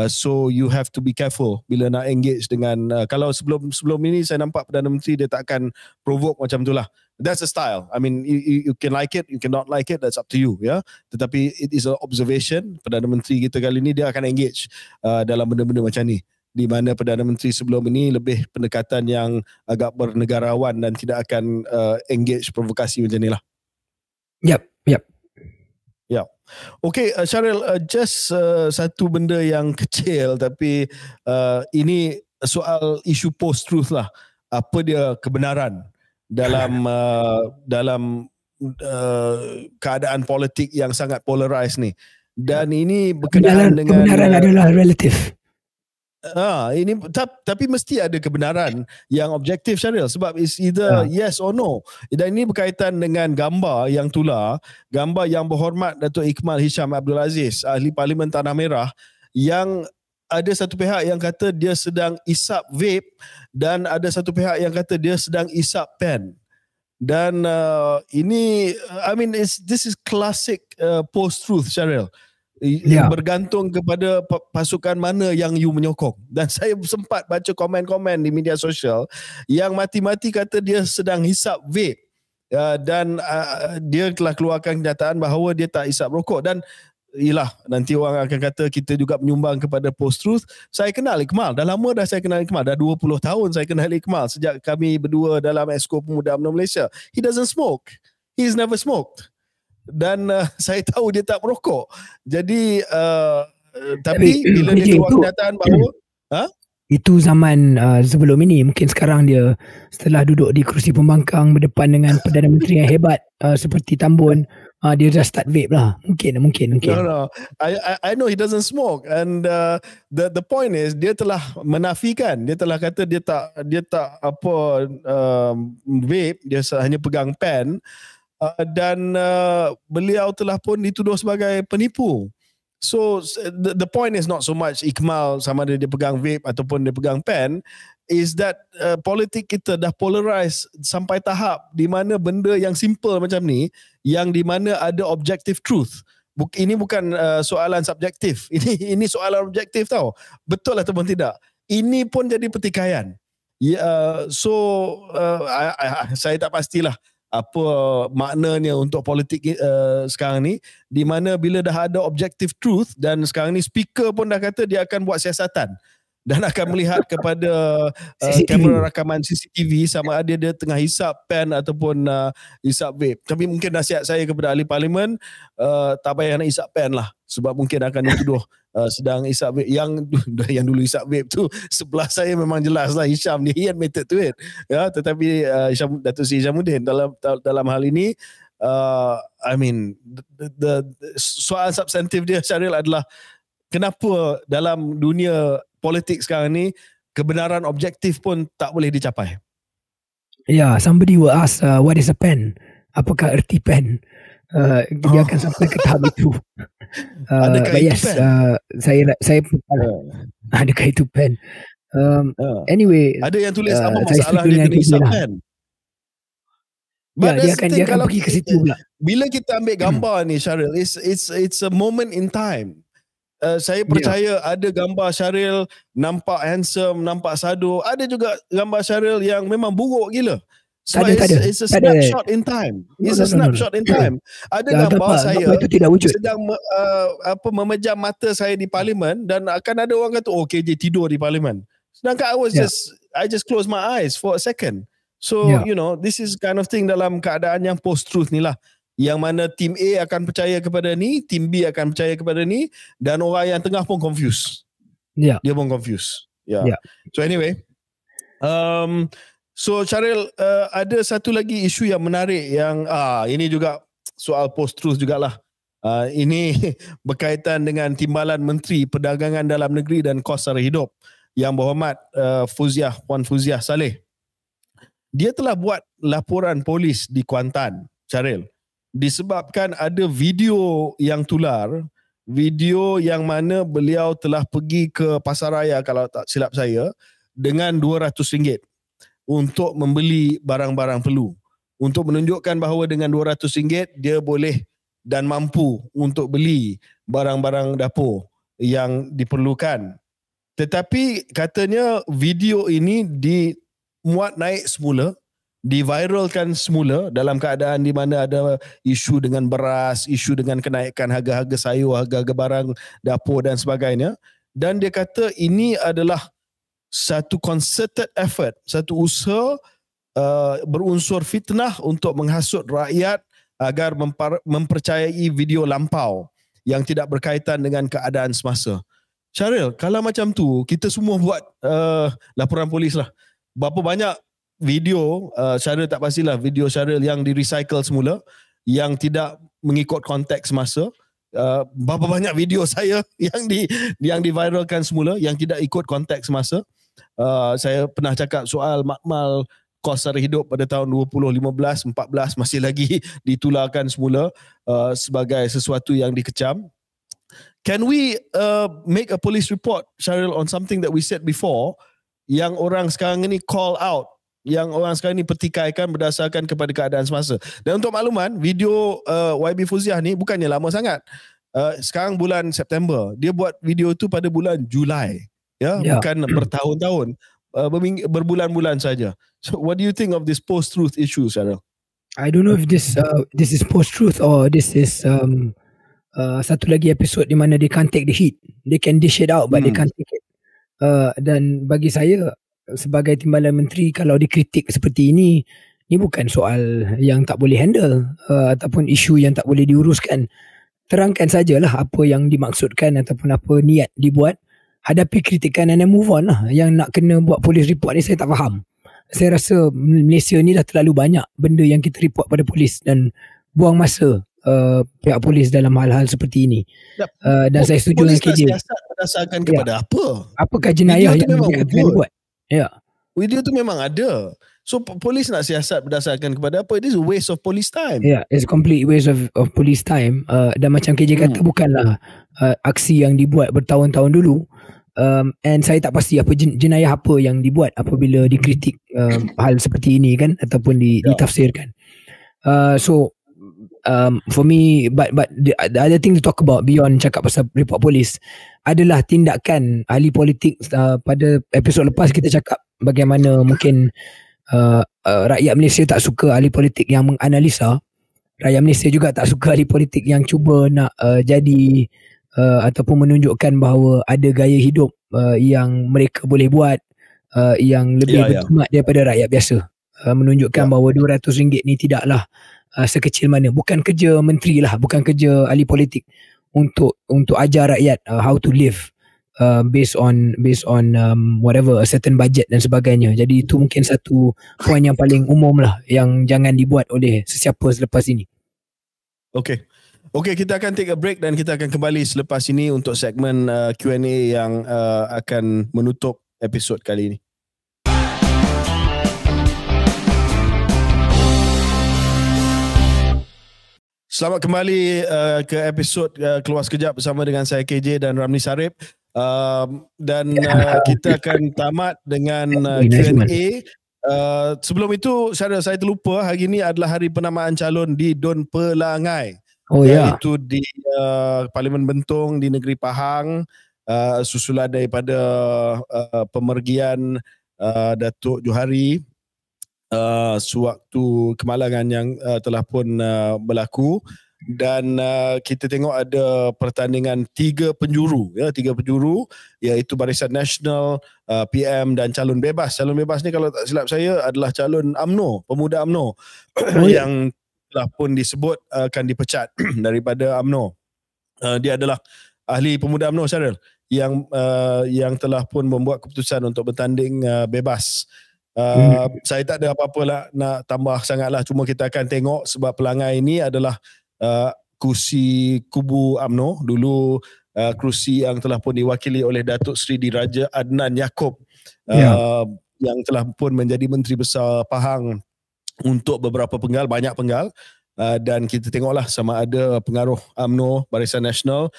So you have to be careful bila nak engage dengan kalau sebelum ini saya nampak Perdana Menteri dia tak akan provoke macam tu lah. That's a style. I mean, you can like it, you cannot like it, that's up to you, ya. Tetapi it is an observation. Perdana Menteri kita kali ni dia akan engage dalam benda-benda macam ni, di mana Perdana Menteri sebelum ini lebih pendekatan yang agak bernegarawan dan tidak akan engage provokasi macam ni lah. Yep. Ya. Okay, Syaril, just satu benda yang kecil tapi ini soal isu post-truth lah. Apa dia kebenaran dalam keadaan politik yang sangat polarized ni. Dan ini berkenaan dengan kebenaran adalah relatif. Ini tapi mesti ada kebenaran yang objektif, Syaril, sebab it's either yes or no. Dan ini berkaitan dengan gambar yang tular, gambar yang berhormat Datuk Ikmal Hisham Abdul Aziz, ahli Parlimen Tanah Merah, yang ada satu pihak yang kata dia sedang isap vape dan ada satu pihak yang kata dia sedang isap pen. Dan ini, I mean, this is classic post-truth, Syaril. Bergantung kepada pasukan mana yang you menyokong. Dan saya sempat baca komen-komen di media sosial yang mati-mati kata dia sedang hisap vape, dan dia telah keluarkan kenyataan bahawa dia tak hisap rokok. Dan yelah, nanti orang akan kata kita juga menyumbang kepada post-truth. Saya kenal Ikmal, dah lama dah saya kenal Ikmal, dah 20 tahun saya kenal Ikmal, sejak kami berdua dalam Exco Pemuda UMNO Malaysia. He doesn't smoke, he's never smoked. Dan saya tahu dia tak merokok. Jadi tapi bila dia keluar kenyataan bahawa itu zaman sebelum ini. Mungkin sekarang dia setelah duduk di kerusi pembangkang berdepan dengan Perdana Menteri yang hebat seperti Tambun, Dia dah start vape lah. Mungkin. No. I know he doesn't smoke, and the point is dia telah menafikan. Dia telah kata dia tak vape, dia hanya pegang pen, dan beliau telah pun dituduh sebagai penipu. So the point is not so much Ikmal sama ada dia pegang vape ataupun dia pegang pen, is that politik kita dah polarize sampai tahap di mana benda yang simple macam ni, yang di mana ada objective truth. Ini bukan soalan subjektif. Ini soalan objektif tau. Betul ataupun tidak. Ini pun jadi pertikaian. Saya tak pastilah apa maknanya untuk politik sekarang ni, di mana bila dah ada objective truth dan sekarang ni speaker pun dah kata dia akan buat siasatan dan akan melihat kepada kamera rakaman CCTV sama ada dia tengah hisap pen ataupun hisap vape. Tapi mungkin nasihat saya kepada ahli parlimen, tak payah nak hisap pen lah, sebab mungkin akan dituduh sedang hisap vape. Yang dulu hisap vape tu sebelah saya memang jelas lah Hisham ni, he admitted to it. Ya, tetapi Datuk Seri Hishamuddin dalam hal ini, I mean the soal substantif dia, Syaril, adalah kenapa dalam dunia politik sekarang ni kebenaran objektif pun tak boleh dicapai. Somebody will ask what is a pen? Apakah erti pen? Dia akan sampai ke tahap itu. Adakah itu pen? Saya adakah itu pen? Anyway, ada yang tulis apa masalah dia kena hisap pen? Dia akan pergi ke situ pula. Bila kita ambil gambar ni, Syaril, it's a moment in time. Saya percaya ada gambar Syaril nampak handsome, nampak sado. Ada juga gambar Syaril yang memang buruk gila. So it's a snapshot in time. It's a snapshot in time. Ada gambar saya sedang memejam mata saya di parlimen dan akan ada orang kata, oh KJ tidur di parlimen. Sedangkan I just close my eyes for a second. So you know, this is kind of thing dalam keadaan yang post-truth ni lah, yang mana tim A akan percaya kepada ni, tim B akan percaya kepada ni, dan orang yang tengah pun confused. Dia pun confused. So anyway, so Syaril, ada satu lagi isu yang menarik yang ini juga soal post-truth jugalah. Ini berkaitan dengan timbalan Menteri Perdagangan Dalam Negeri dan Kos Sara Hidup, Yang Berhormat Puan Fuziah Saleh. Dia telah buat laporan polis di Kuantan, Syaril, disebabkan ada video yang tular, video yang mana beliau telah pergi ke pasaraya, kalau tak silap saya, dengan RM200 untuk membeli barang-barang perlu, untuk menunjukkan bahawa dengan RM200 dia boleh dan mampu untuk beli barang-barang dapur yang diperlukan. Tetapi katanya video ini dimuat naik semula, diviralkan semula dalam keadaan di mana ada isu dengan beras, isu dengan kenaikan harga-harga sayur, harga-harga barang dapur dan sebagainya. Dan dia kata ini adalah satu concerted effort, satu usaha berunsur fitnah untuk menghasut rakyat agar mempercayai video lampau yang tidak berkaitan dengan keadaan semasa. Syaril, kalau macam tu, kita semua buat laporan polis lah. Berapa banyak video, Syaril tak pastilah, video Syaril yang di-recycle semula, yang tidak mengikut konteks semasa. Berapa banyak video saya yang diviralkan semula, yang tidak ikut konteks semasa. Saya pernah cakap soal makmal kos sara hidup pada tahun 2015-14 masih lagi ditularkan semula sebagai sesuatu yang dikecam. Can we make a police report, Syaril, on something that we said before, yang orang sekarang ini call out, yang orang sekarang ni pertikaikan berdasarkan kepada keadaan semasa. Dan untuk makluman, video YB Fuziah ni bukannya lama sangat. Sekarang bulan September. Dia buat video tu pada bulan Julai. Bukan bertahun-tahun. Berbulan-bulan saja. So what do you think of this post-truth issue, Syaril? I don't know if this is post-truth or this is satu lagi episod di mana they can't take the heat. They can dish it out but they can't take it. Dan bagi saya, sebagai timbalan menteri, kalau dikritik seperti ini bukan soal yang tak boleh handle ataupun isu yang tak boleh diuruskan. Terangkan sajalah apa yang dimaksudkan ataupun apa niat dibuat, hadapi kritikan and then move on lah. Yang nak kena buat police report ni saya tak faham. Saya rasa Malaysia ni dah terlalu banyak benda yang kita report pada polis dan buang masa pihak polis dalam hal-hal seperti ini. Dan saya setuju dengan KJ. Polis nak siasat berdasarkan kepada apa? Apakah jenayah Video tu yang memang dia akan wujud. buat? Ya. Video tu memang ada. So polis nak siasat berdasarkan kepada apa? It is a waste of police time. Yeah, it's a complete waste of police time. Dan macam KJ kata, bukanlah aksi yang dibuat bertahun-tahun dulu. And saya tak pasti apa jenayah apa yang dibuat apabila dikritik hal seperti ini kan, ataupun ditafsirkan. So for me, but the other thing to talk about beyond cakap pasal report polis adalah tindakan ahli politik. Pada episod lepas kita cakap bagaimana mungkin rakyat Malaysia tak suka ahli politik yang menganalisa. Rakyat Malaysia juga tak suka ahli politik yang cuba nak jadi ataupun menunjukkan bahawa ada gaya hidup yang mereka boleh buat yang lebih berkhidmat daripada rakyat biasa. Menunjukkan bahawa RM200 ni tidaklah sekecil mana. Bukan kerja menteri lah, bukan kerja ahli politik untuk ajar rakyat how to live based on whatever, a certain budget dan sebagainya. Jadi itu mungkin satu poin yang paling umum lah yang jangan dibuat oleh sesiapa selepas ini. Okay, kita akan take a break dan kita akan kembali selepas ini untuk segmen Q&A yang akan menutup episod kali ini. Selamat kembali ke episod Keluar Sekejap bersama dengan saya KJ dan Ramli Sarip. Dan kita akan tamat dengan Q&A. Sebelum itu saya terlupa, hari ini adalah hari penamaan calon di Don Pelangai. Iaitu di Parlimen Bentong di negeri Pahang, susulan daripada pemergian Datuk Johari sewaktu kemalangan yang telah pun berlaku. Dan kita tengok ada pertandingan tiga penjuru iaitu Barisan Nasional, PM dan calon bebas. Calon bebas ni kalau tak silap saya adalah calon UMNO, pemuda UMNO yang telah pun disebut akan dipecat daripada UMNO. Dia adalah ahli pemuda UMNO, Syaril, yang telah pun membuat keputusan untuk bertanding bebas. Saya tak ada apa-apa lah nak tambah sangatlah, cuma kita akan tengok sebab Pelangai ini adalah kursi kubu UMNO dulu, kursi yang telah pun diwakili oleh Datuk Seri Diraja Adnan Yaakob yang telah pun menjadi Menteri Besar Pahang untuk beberapa penggal, banyak penggal, dan kita tengoklah sama ada pengaruh UMNO Barisan Nasional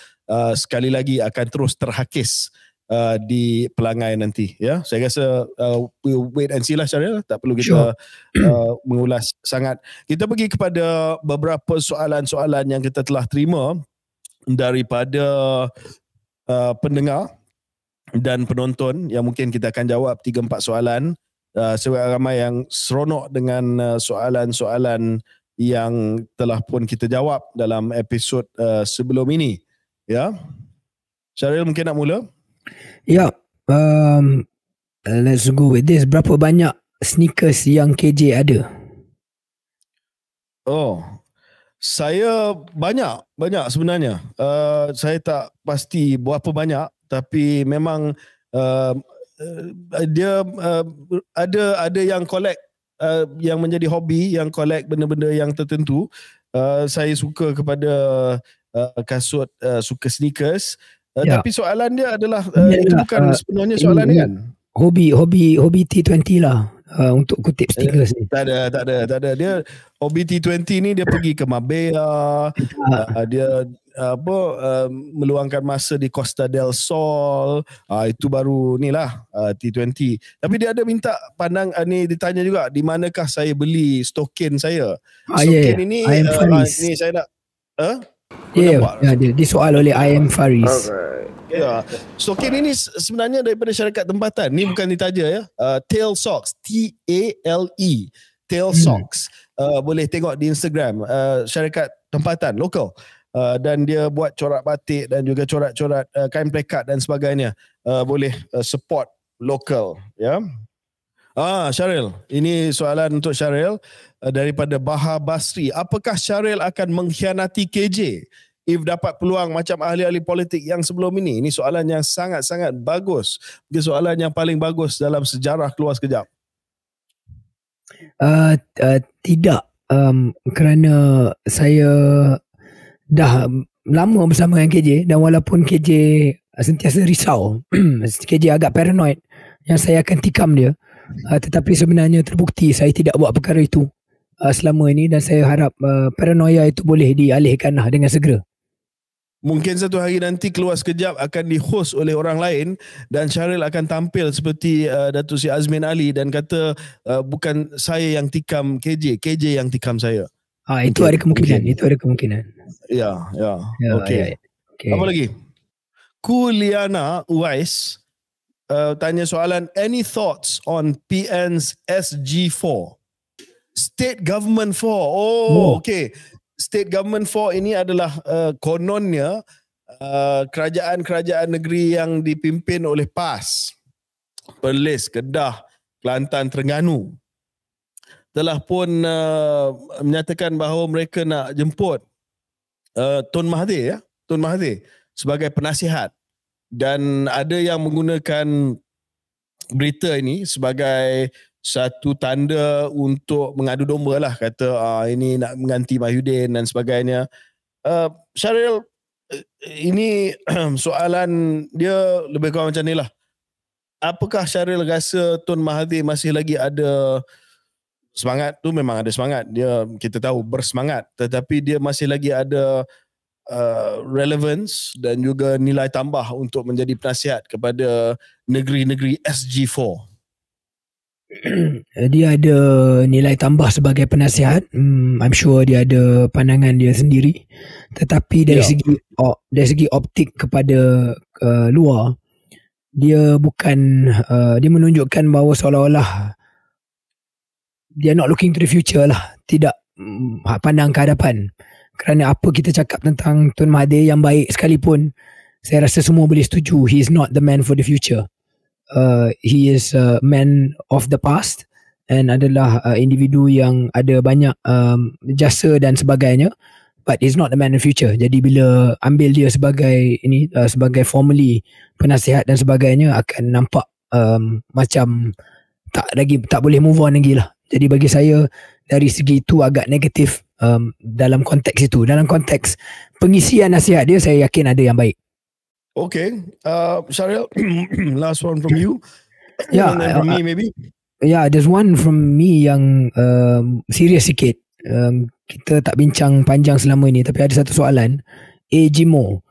sekali lagi akan terus terhakis di Pelangai nanti. Ya, saya rasa we'll wait and see lah, Syaril. Tak perlu kita mengulas sangat. Kita pergi kepada beberapa soalan-soalan yang kita telah terima daripada pendengar dan penonton yang mungkin kita akan jawab 3-4 soalan. Sebab ramai yang seronok dengan soalan-soalan yang telah pun kita jawab dalam episod sebelum ini. Ya, Syaril mungkin nak mula? Ya, let's go with this. Berapa banyak sneakers yang KJ ada? Saya banyak sebenarnya. Saya tak pasti berapa banyak, tapi memang dia ada yang collect, yang menjadi hobi, yang collect benda-benda yang tertentu. Saya suka kepada kasut, suka sneakers. Tapi soalan dia adalah itu bukan sepenuhnya soalan ni kan? Hobi T20 lah, untuk kutip sneakers ni. Tak ada. Dia hobi T20 ni dia pergi ke Marbella, dia meluangkan masa di Costa del Sol, itu baru ni lah T20. Tapi dia ada minta pandang ni, ditanya juga di manakah saya beli stokin saya. Stokin ini ni saya nak dia soal oleh IM Faris. Ya, stokin ini sebenarnya daripada syarikat tempatan. Ni bukan ditaja ya. Tail Socks, TALE, Tail Socks. Boleh tengok di Instagram, syarikat tempatan lokal. Dan dia buat corak batik dan juga corak-corak kain plekat dan sebagainya. Boleh support lokal, ya. Syaril, ini soalan untuk Syaril daripada Baha Basri. Apakah Syaril akan mengkhianati KJ if dapat peluang macam ahli-ahli politik yang sebelum ini? Ini soalan yang sangat-sangat bagus. Ini soalan yang paling bagus dalam sejarah Keluar Sekejap. Tidak, kerana saya dah lama bersama dengan KJ, dan walaupun KJ sentiasa risau, KJ agak paranoid yang saya akan tikam dia, tetapi sebenarnya terbukti saya tidak buat perkara itu selama ini, dan saya harap paranoia itu boleh dialihkan dengan segera. Mungkin satu hari nanti keluar sekejap akan di-host oleh orang lain dan Syaril akan tampil seperti Datuk Seri Azmin Ali dan kata bukan saya yang tikam KJ, KJ yang tikam saya. Itu ada kemungkinan, itu ada kemungkinan. Ya, okey. Okay. Apa lagi? Kuliana Uwais tanya soalan, any thoughts on PN's SG4? State Government 4. Okay. State Government 4 ini adalah kononnya kerajaan-kerajaan negeri yang dipimpin oleh PAS. Perlis, Kedah, Kelantan, Terengganu telah pun menyatakan bahawa mereka nak jemput Tun Mahathir sebagai penasihat, dan ada yang menggunakan berita ini sebagai satu tanda untuk mengadu domba lah, kata ini nak mengganti Mahyudin dan sebagainya. Syaril, ini soalan dia lebih kurang macam ni lah. Apakah Syaril rasa Tun Mahathir masih lagi ada semangat? Tu memang ada semangat, dia kita tahu bersemangat, tetapi dia masih lagi ada relevance dan juga nilai tambah untuk menjadi penasihat kepada negeri-negeri SG4. Dia ada nilai tambah sebagai penasihat. I'm sure dia ada pandangan dia sendiri. Tetapi dari segi optik kepada luar, dia bukan dia menunjukkan bahawa seolah-olah dia not looking to the future lah, tidak pandang ke hadapan. Kerana apa kita cakap tentang Tun Mahathir yang baik sekalipun, saya rasa semua boleh setuju, he is not the man for the future. He is a man of the past and adalah individu yang ada banyak jasa dan sebagainya, but he's not the man of the future. Jadi bila ambil dia sebagai sebagai formally penasihat dan sebagainya, akan nampak macam tak boleh move on lagi lah. Jadi bagi saya dari segi itu agak negatif dalam konteks itu. Dalam konteks pengisian nasihat dia, saya yakin ada yang baik. Okay, Syaril, last one from you. From me maybe. There's one from me yang serius sikit. Kita tak bincang panjang selama ini, tapi ada satu soalan. Jimo,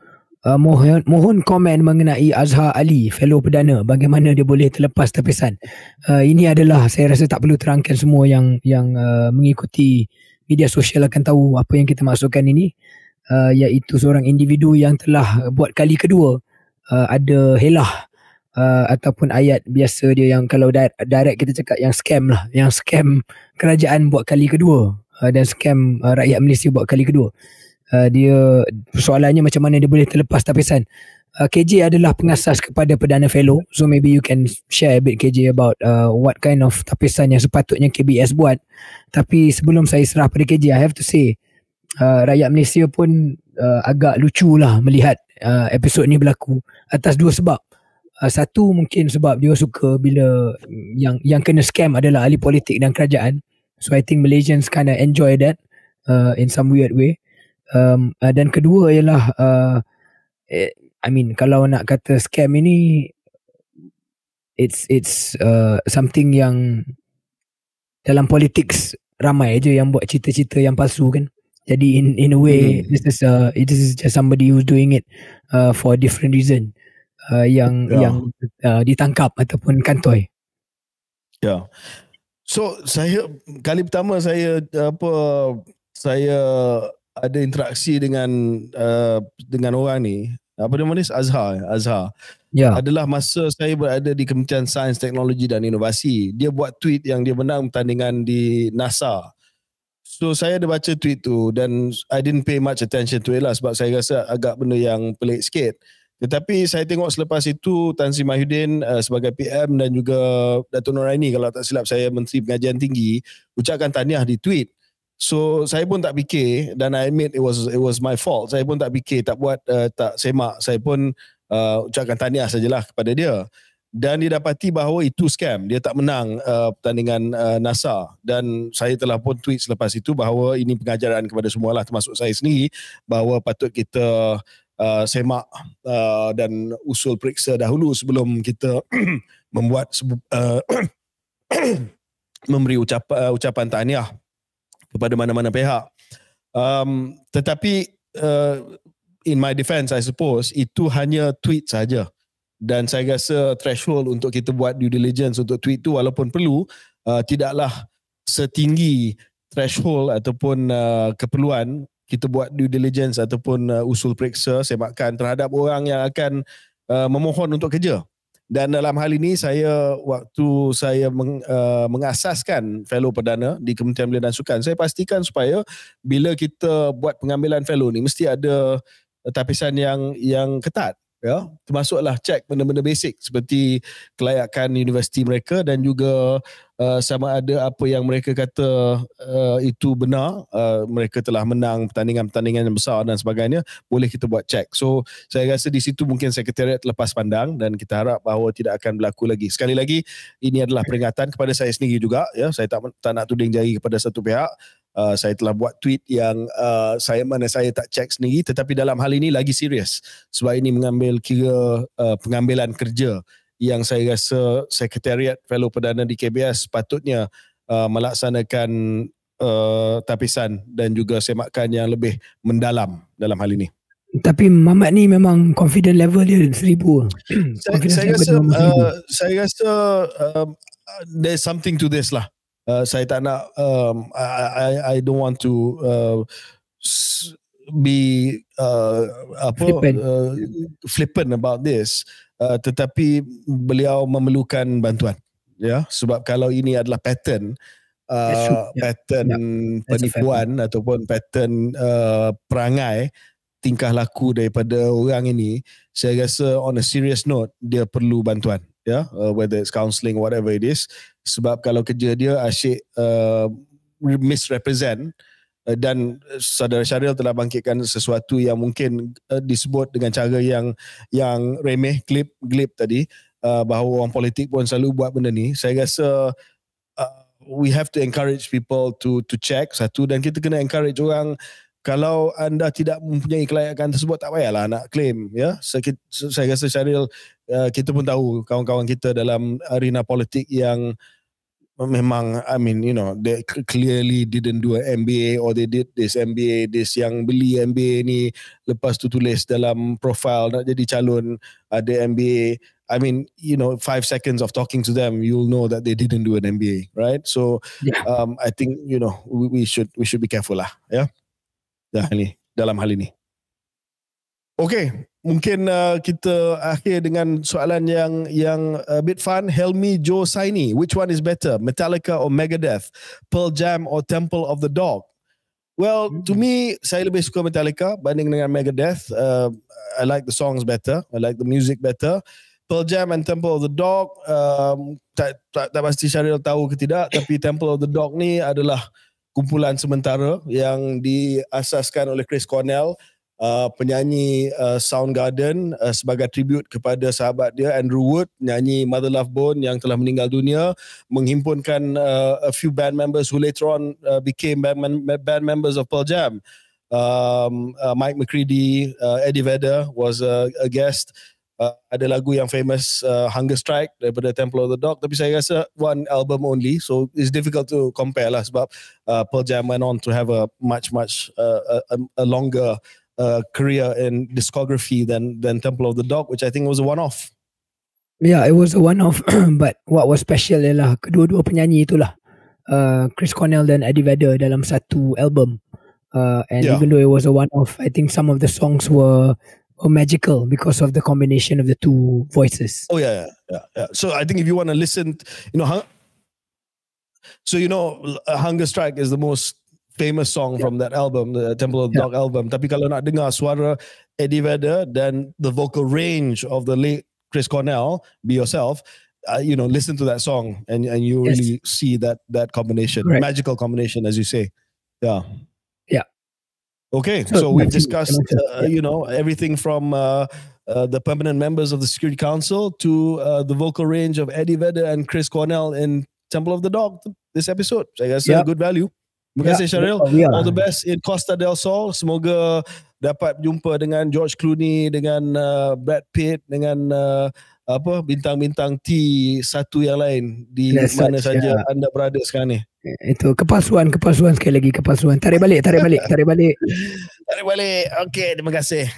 mohon komen mengenai Azhar Ali, fellow perdana, bagaimana dia boleh terlepas tapisan. Ini adalah, saya rasa tak perlu terangkan, semua yang mengikuti media sosial akan tahu apa yang kita maksudkan ini. Iaitu seorang individu yang telah buat kali kedua ada helah ataupun ayat biasa dia yang kalau direct kita cakap yang scam lah, yang scam kerajaan buat kali kedua, dan scam rakyat Malaysia buat kali kedua. Dia soalannya macam mana dia boleh terlepas tapisan. KJ adalah pengasas kepada Perdana Fellow, so maybe you can share a bit KJ about what kind of tapisan yang sepatutnya KBS buat. Tapi sebelum saya serah pada KJ, I have to say rakyat Malaysia pun agak lucu lah melihat episod ni berlaku atas dua sebab. Satu mungkin sebab dia suka bila yang kena scam adalah ahli politik dan kerajaan. So I think Malaysians kind of enjoy that in some weird way. Dan kedua ialah I mean kalau nak kata scam ini, it's something yang dalam politics ramai aja yang buat cerita-cerita yang palsu kan. Jadi in a way this is just somebody who's doing it for a different reason, yang ditangkap ataupun kantoi. So saya kali pertama saya ada interaksi dengan orang ni, apa nama ni, Azhar. Adalah masa saya berada di Kementerian Sains, Teknologi dan Inovasi. Dia buat tweet yang dia menang pertandingan di NASA. So saya ada baca tweet tu dan I didn't pay much attention to it lah, sebab saya rasa agak benda yang pelik sikit. Tetapi saya tengok selepas itu Tan Sri Mahyudin sebagai PM dan juga Datuk Noraini, kalau tak silap saya, Menteri Pengajian Tinggi, ucapkan tahniah di tweet. So saya pun tak fikir, dan I admit it was my fault. Saya pun tak fikir, tak semak. Saya pun ucapkan tahniah sajalah kepada dia. dan didapati bahawa itu scam. Dia tak menang pertandingan NASA, dan saya telah pun tweet selepas itu bahawa ini pengajaran kepada semua lah, termasuk saya sendiri, bahawa patut kita semak dan usul periksa dahulu sebelum kita membuat memberi ucapan tahniah kepada mana-mana pihak. Tetapi in my defense, I suppose, itu hanya tweet saja. Dan saya rasa threshold untuk kita buat due diligence untuk tweet tu, walaupun perlu, tidaklah setinggi threshold ataupun keperluan kita buat due diligence ataupun usul periksa semakan terhadap orang yang akan memohon untuk kerja. Dan dalam hal ini waktu saya mengasaskan fellow perdana di Kementerian Belia dan Sukan, saya pastikan supaya bila kita buat pengambilan fellow ni mesti ada tapisan yang ketat, ya, termasuklah cek benda-benda basic seperti kelayakan universiti mereka dan juga sama ada apa yang mereka kata itu benar, mereka telah menang pertandingan-pertandingan yang besar dan sebagainya, boleh kita buat cek. So saya rasa di situ mungkin sekretariat lepas pandang dan kita harap bahawa tidak akan berlaku lagi. Sekali lagi, ini adalah peringatan kepada saya sendiri juga, ya, saya tak nak tuding jari kepada satu pihak. Saya telah buat tweet yang saya tak cek sendiri, tetapi dalam hal ini lagi serius sebab ini mengambil kira pengambilan kerja yang saya rasa sekretariat fellow perdana di KBS patutnya melaksanakan tapisan dan juga semakan yang lebih mendalam dalam hal ini. Tapi Mamat ni memang confident level dia 1000. Saya rasa there's something to this lah. Saya tak nak I don't want to be flippant about this, tetapi beliau memerlukan bantuan, ya, sebab kalau ini adalah pattern penipuan ataupun pattern perangai tingkah laku daripada orang ini, saya rasa on a serious note dia perlu bantuan, ya, whether it's counselling, whatever it is, sebab kalau kerja dia asyik misrepresent, dan saudara Syaril telah bangkitkan sesuatu yang mungkin disebut dengan cara yang remeh, glib tadi, bahawa orang politik pun selalu buat benda ni. Saya rasa we have to encourage people to check satu, dan kita kena encourage orang, kalau anda tidak mempunyai kelayakan tersebut tak payahlah nak claim, ya. Saya rasa Syaril, kita pun tahu kawan-kawan kita dalam arena politik yang memang, I mean, you know, they clearly didn't do an MBA, or they did this MBA, yang beli MBA ni lepas tu tulis dalam profile nak jadi calon ada MBA. I mean, you know, 5 seconds of talking to them, you'll know that they didn't do an MBA, right? So I think, you know, we should be careful lah, ya. Dalam hal ini. Okay, mungkin kita akhir dengan soalan yang a bit fun. Helmi Joe Saini, which one is better, Metallica or Megadeth, Pearl Jam or Temple of the Dog? Well, to me, saya lebih suka Metallica banding dengan Megadeth. I like the songs better, I like the music better. Pearl Jam and Temple of the Dog, tak pasti Syaril tahu ke tidak, tapi Temple of the Dog ni adalah kumpulan sementara yang diasaskan oleh Chris Cornell, penyanyi Soundgarden, sebagai tribute kepada sahabat dia Andrew Wood, nyanyi Mother Love Bone yang telah meninggal dunia, menghimpunkan a few band members who later on became band members of Pearl Jam. Mike McCready, Eddie Vedder was a guest. Ada lagu yang famous, Hunger Strike daripada Temple of the Dog, tapi saya rasa one album only, so it's difficult to compare lah, sebab Pearl Jam went on to have a much a longer career and discography than Temple of the Dog, which I think was a one-off. Yeah, it was a one-off. But what was special ialah kedua-dua penyanyi itulah, Chris Cornell dan Eddie Vedder dalam satu album. And even though it was a one-off, I think some of the songs were magical because of the combination of the two voices. Oh yeah. So I think if you want to listen, you know, Hunger Strike is the most famous song from that album, the Temple of the Dog album. Tapi kalau nak dengar suara Eddie Vedder dan the vocal range of the late Chris Cornell, Be Yourself, listen to that song and you really see that combination, magical combination, as you say. Yeah. Okay, so we've that's it. discussed, you know, everything from the permanent members of the Security Council to the vocal range of Eddie Vedder and Chris Cornell in Temple of the Dog this episode. Saya rasa good value. Terima kasih Syaril. All the best in Costa del Sol. Semoga dapat jumpa dengan George Clooney, dengan Brad Pitt, dengan apa bintang-bintang T1 yang lain di mana saja anda berada sekarang ni. Itu kepalsuan sekali lagi, kepalsuan. Tarik balik. Tarik balik. Okey, terima kasih.